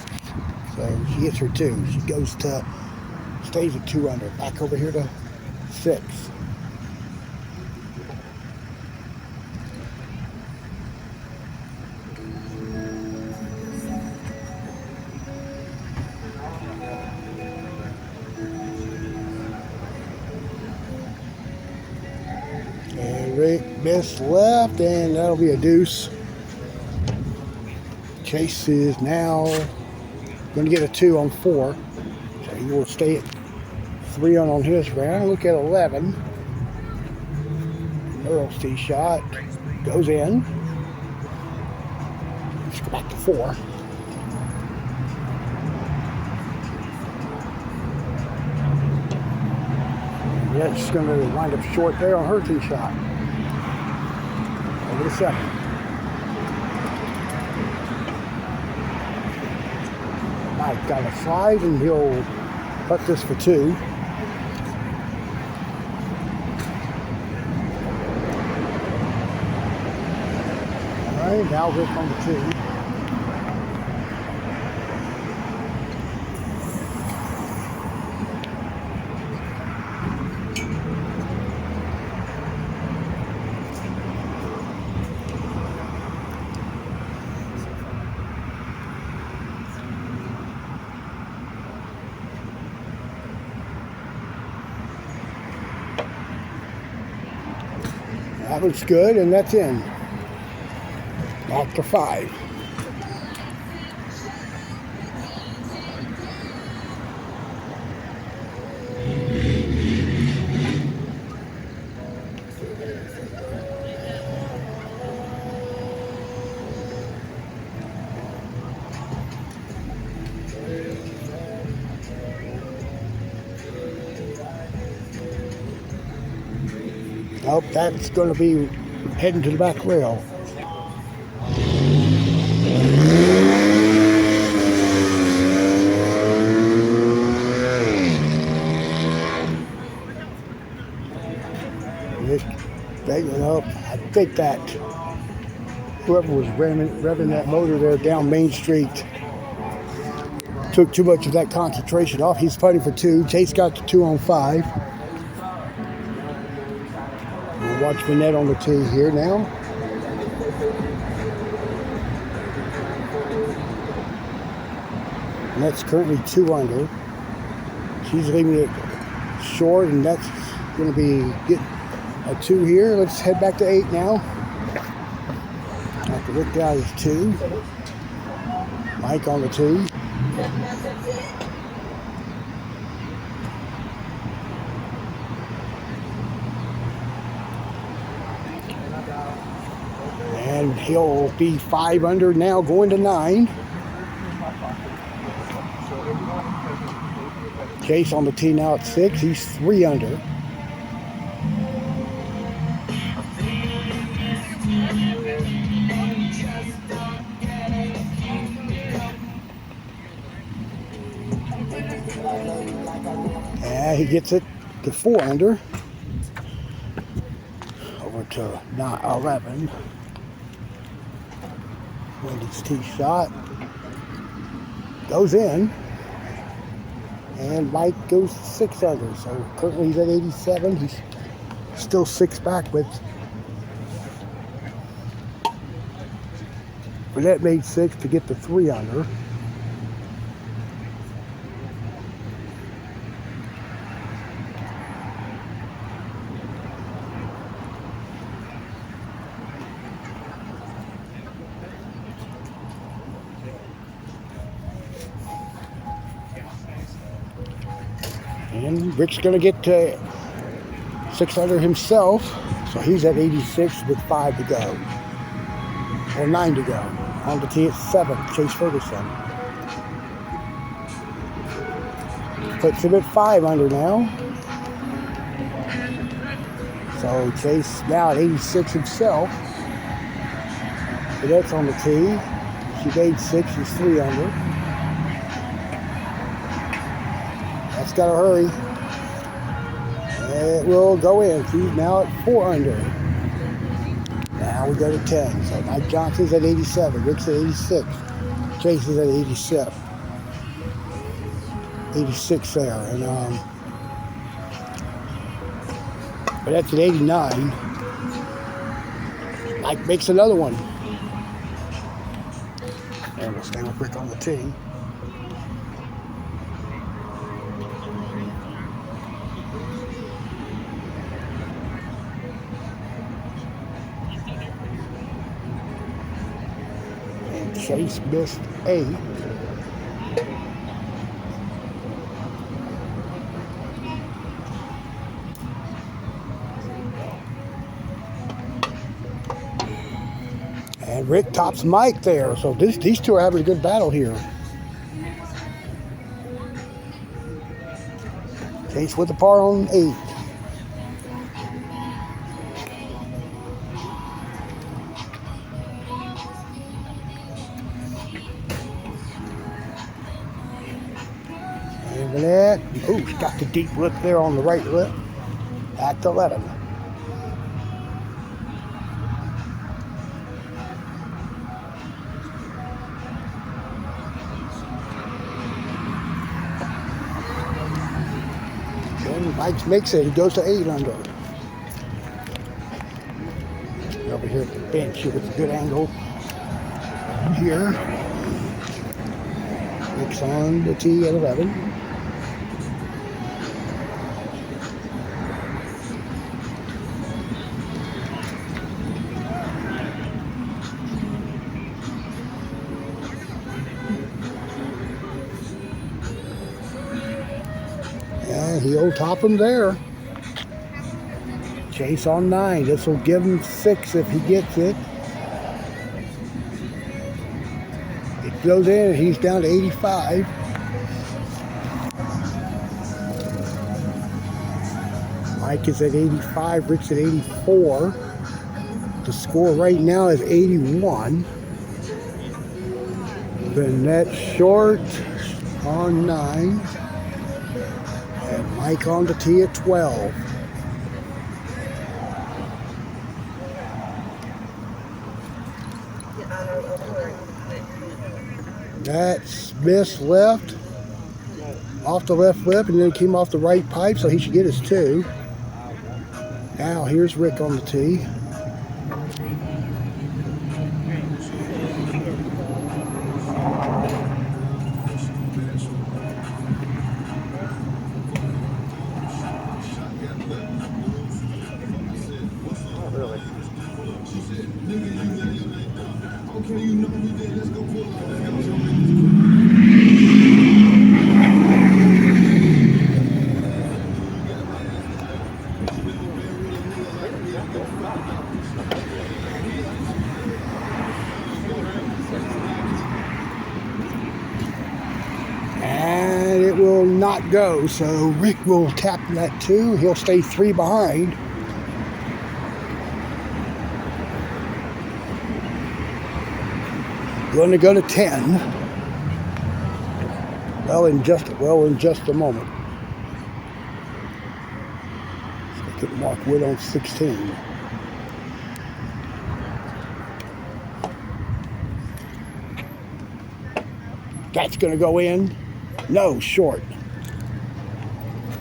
So she gets her 2. She goes to, stays at 2 under. Back over here to 6. And Rick missed left, and that'll be a deuce. Chase is now going to get a 2 on 4. So he will stay at 3 on his round. Look at 11. Earl's tee shot goes in. Let's go back to 4. Yeah, she's going to wind up short there on her tee shot. Over to 7. Mike got a 5, and he'll putt this for 2. All right, now Rick on the 2. That was good, and that's in. Back to 5. Nope, that's going to be heading to the back rail. Rick banging up. I think that whoever was revving that motor there down Main Street took too much of that concentration off. He's putting for 2. Chase got the 2 on 5. We'll watch Vanette on the tee here now. And that's currently 2 under. She's leaving it short, and that's going to be getting a 2 here. Let's head back to 8 now. After Rick got his 2. Mike on the 2. And he'll be 5 under now, going to 9. Chase on the tee now at 6. He's 3 under. And he gets it to 4 under. Over to 11. Wendy's tee shot goes in, and Mike goes 6 under. So currently he's at 87. He's still 6 back with. Burnett made 6 to get to 3 under. And Rick's going to get to 6 under himself, so he's at 86 with 5 to go. Or 9 to go. On the tee at 7, Chase Ferguson. Puts him at 5 under now. So Chase now at 86 himself. Cadet's on the tee. She made 6, she's 3 under. That's got to hurry. It will go in. She's now at 4 under. Now we go to 10. So Mike Johnson's at 87. Rick's at 86. Chase is at 87. 86 there. And but that's at 89. Mike makes another one. And we'll stay with Rick on the tee. Chase missed 8. And Rick tops Mike there. So these two are having a good battle here. Chase with the par on 8. Oh, he's got the deep lip there on the right lip at 11. Then Mike makes it. He goes to 8 under. Over here at the bench here with a good angle. Here. Rick's on the tee at 11. And he'll top him there. Chase on 9. This will give him 6 if he gets it. It goes in and he's down to 85. Mike is at 85. Rick's at 84. The score right now is 81. The net short on 9. And Mike on the tee at 12. That Smith left, off the left lip, and then came off the right pipe, so he should get his 2. Now here's Rick on the tee. And it will not go, so Rick will tap that 2. He'll stay 3 behind. Going to go to 10. Well, in just a moment. Let's get Mark Wood on 16. That's going to go in. No, short.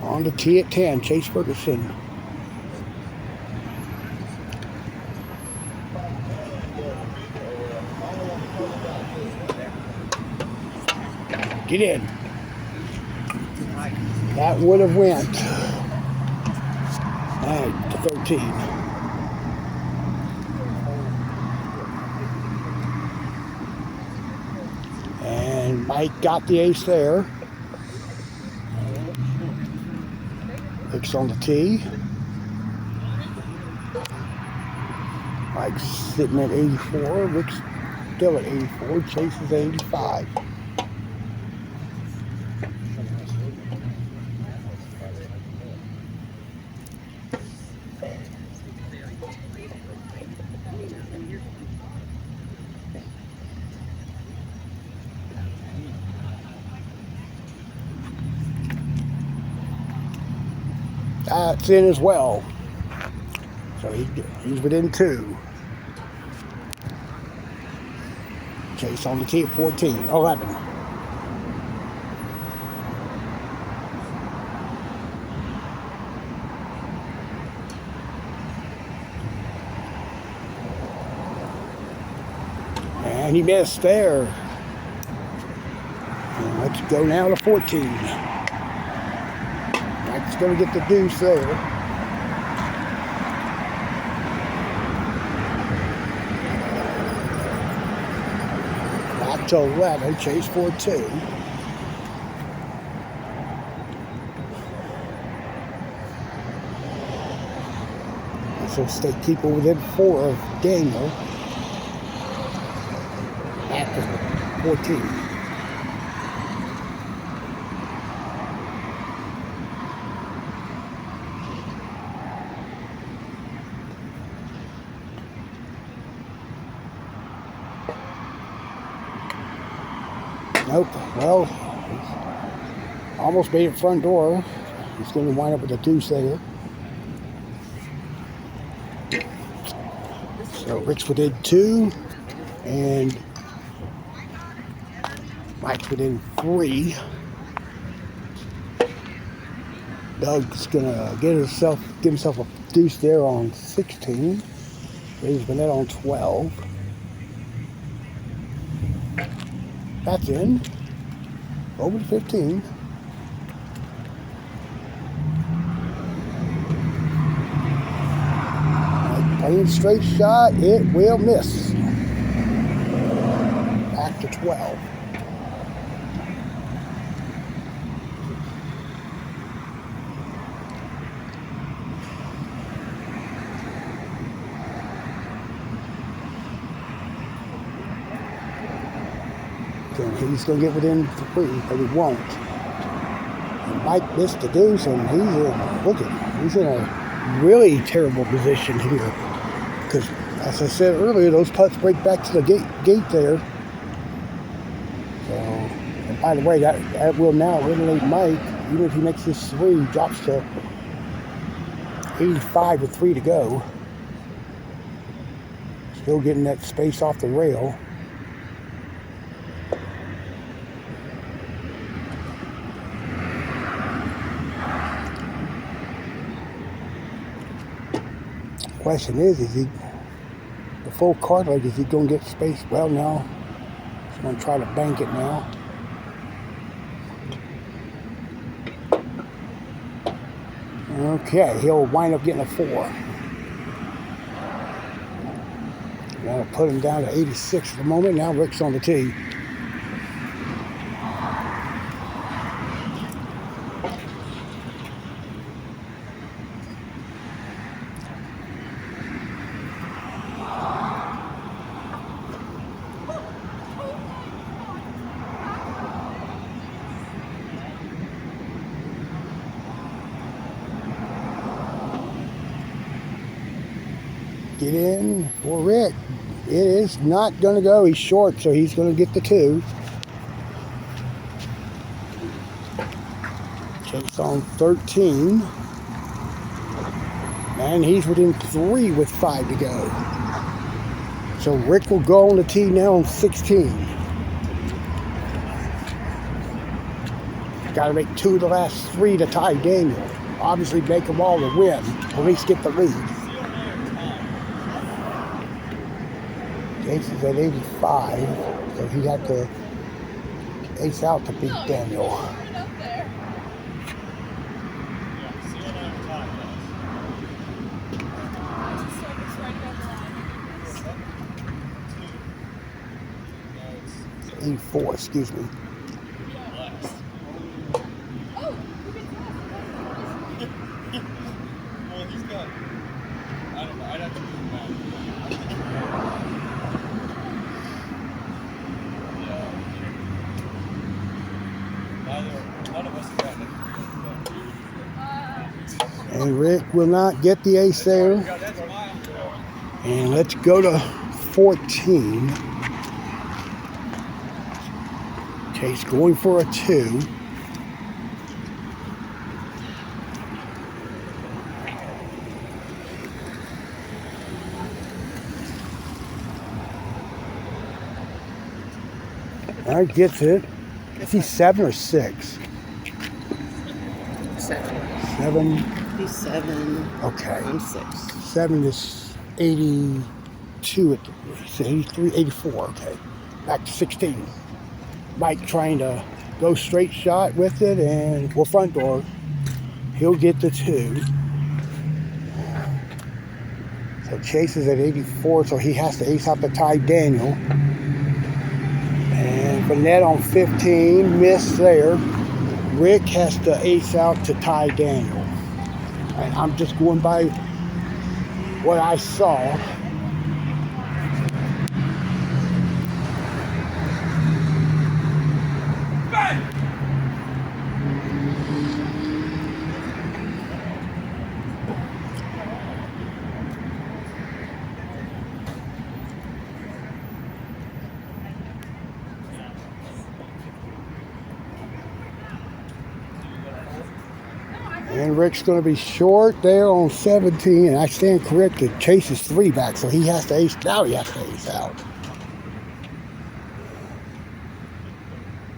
On the tee at 10, Chase Ferguson. Get in. That would have went. All right, to 13. And Mike got the ace there. Rick's on the tee. Mike's sitting at 84. Rick's still at 84. Chase is 85. That's in as well. So he's within 2. Chase on the tee at 14, 11. And he missed there. And let's go now to 14. Mike's going to get the deuce there. Back to 11, Chase for 2. This will stay people within 4 of Daniel. Back to 14. Nope. Well, almost made it front door. He's going to wind up with a deuce there. So Rick's within 2, and Mike's within 3. Doug's going to give himself a deuce there on 16. Raise Burnett on 12. That's in. Over to 15. Playing straight shot, it will miss. Back to 12. He's going to get within 3, but he won't. And Mike missed the deuce, and he's in a really terrible position here. Because, as I said earlier, those putts break back to the gate there. So, and by the way, that will now eliminate Mike. Even if he makes this 3, he drops to 85 with 3 to go. Still getting that space off the rail. Question is he the full cartilage? Is he going to get space? Well, no. He's going to try to bank it now. Okay, he'll wind up getting a 4. Want to put him down to 86 for the moment. Now Rick's on the tee. Get in for Rick. It is not going to go. He's short, so he's going to get the 2. Chase on 13. And he's within 3 with 5 to go. So Rick will go on the tee now on 16. Got to make 2 of the last 3 to tie Daniel. Obviously make them all to win. At least get the lead. Chase is at 85, so he had to ace out to beat Daniel. E4, excuse me. Well, he's got. I don't know. I'd have to do the math. None of us have gotten it. And Rick will not get the ace there. And let's go to 14. Chase going for a 2. All right, gets it. Is he 7 or 6? 7. 7. He's 7. Okay. I'm 6. 7 is 82 at the 83, 84. Okay. Back to 16. Mike trying to go straight shot with it, and well, front door. He'll get the 2. So Chase is at 84, so he has to ace out to tie Daniel. And Burnett on 15, missed there. Rick has to ace out to tie Daniel. And I'm just going by what I saw. And Rick's going to be short there on 17, and I stand corrected. Chase is 3 back, so he has to ace. Now he has to ace out.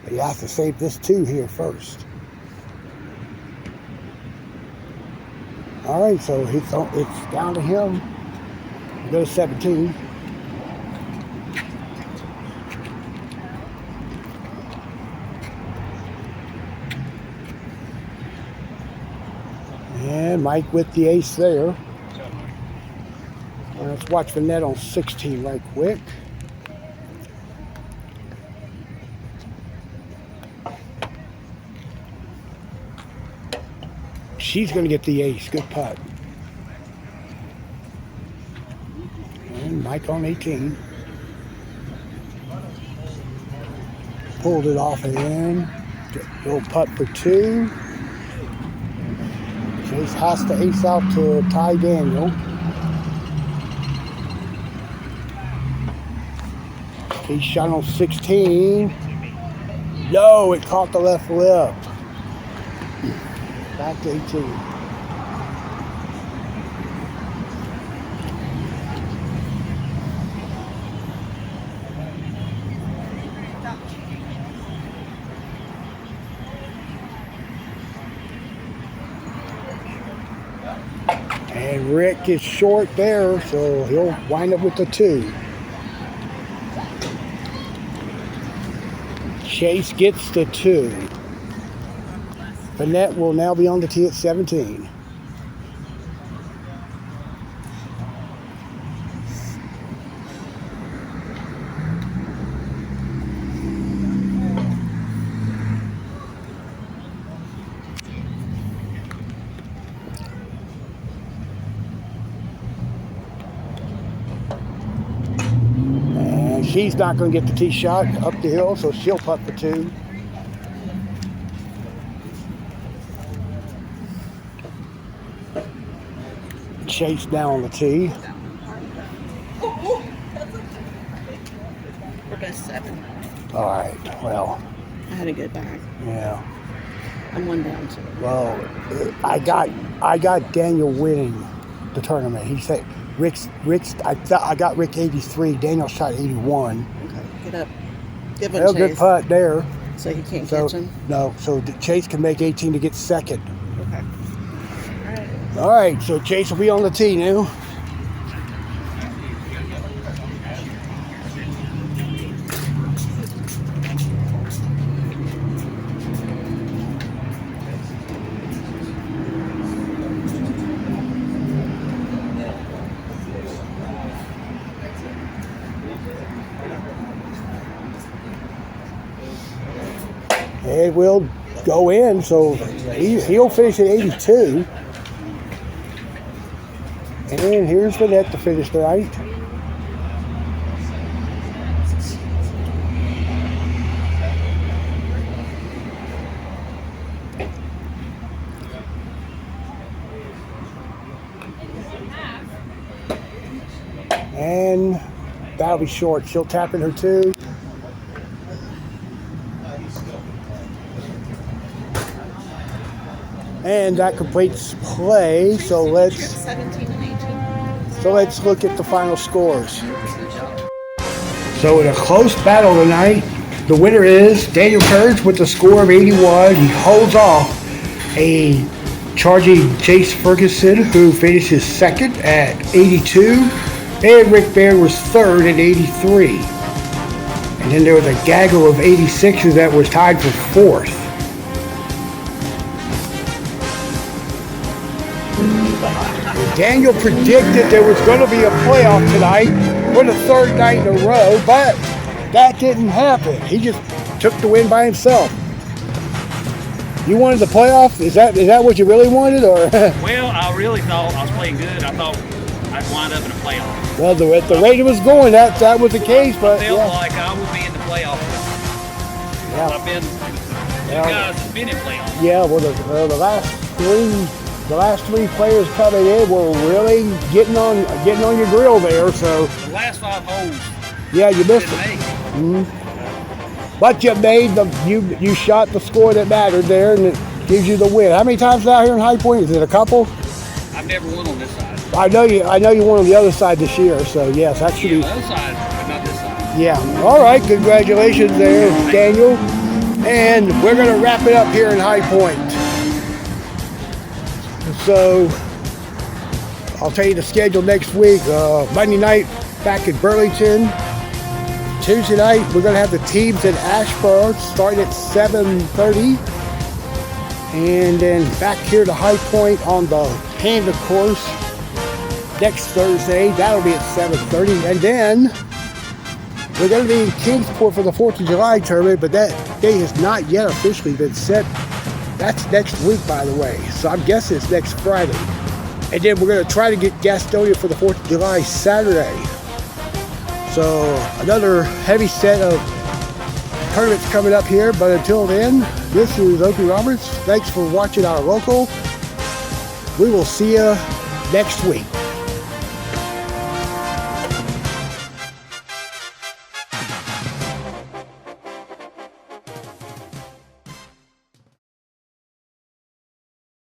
But he has to save this 2 here first. All right, so it's down to him. Go to 17. And Mike with the ace there. Let's watch Vanette on 16 right quick. She's going to get the ace. Good putt. And Mike on 18. Pulled it off and in. Little putt for 2. Chase has to ace out to tie Daniel. He shot on 16. No, it caught the left lip. Back to 18. And Rick is short there, so he'll wind up with the 2. Chase gets the 2. Vanette will now be on the tee at 17. she's not going to get the tee shot up the hill, so she'll putt for 2. Chase down on the tee. We're both 7. All right, well, I had a good bag. yeah. I'm 1 down too. Well, I got Daniel winning the tournament. He said I got Rick 83. Daniel shot 81. Okay, get up. Give him Well, Chase. good putt there. So he can't So catch him? no, so Chase can make 18 to get second. Okay. All right. All right, so Chase will be on the tee now. It will go in, so he'll finish at 82. And here's the net to finish the night. And that'll be short. She'll tap in her 2. And that completes play. So let's 17 and 18. So let's look at the final scores. So in a close battle tonight, the winner is Daniel Kurtz with a score of 81. He holds off a charging Chase Ferguson, who finishes second at 82. And Rick Baird was third at 83. And then there was a gaggle of 86s that was tied for fourth. Daniel predicted there was going to be a playoff tonight for the 3rd night in a row, but that didn't happen. He just took the win by himself. You wanted the playoff? Is that what you really wanted, or? Well, I really thought I was playing good. I thought I'd wind up in a playoff. Well, at the rate it was going, that was the case, but I felt yeah. like I would be in the playoff. Yeah. I've been, you Yeah. guys have been in playoffs. Yeah, well, the last three players coming in were really getting on your grill there. So The last 5 holes yeah, you missed didn't it. make. But you made you shot the score that mattered there, and it gives you the win. How many times out here in High Point? Is it a couple? I've never won on this side. I know you won on the other side this year. So yes, that should Yeah, be. the other side, but not this side. Yeah. All right. Congratulations there, Daniel. And we're gonna wrap it up here in High Point. So I'll tell you the schedule next week. Monday night back in Burlington. Tuesday night we're going to have the teams in Asheboro starting at 7:30. And then back here to High Point on the Panda course next Thursday. That'll be at 7:30. And then we're going to be in Kingsport for the 4th of July tournament, but that day has not yet officially been set. That's next week, by the way. So I'm guessing it's next Friday. And then we're going to try to get Gastonia for the 4th of July Saturday. So another heavy set of tournaments coming up here. But until then, this is Opie Roberts. Thanks for watching our local. We will see you next week.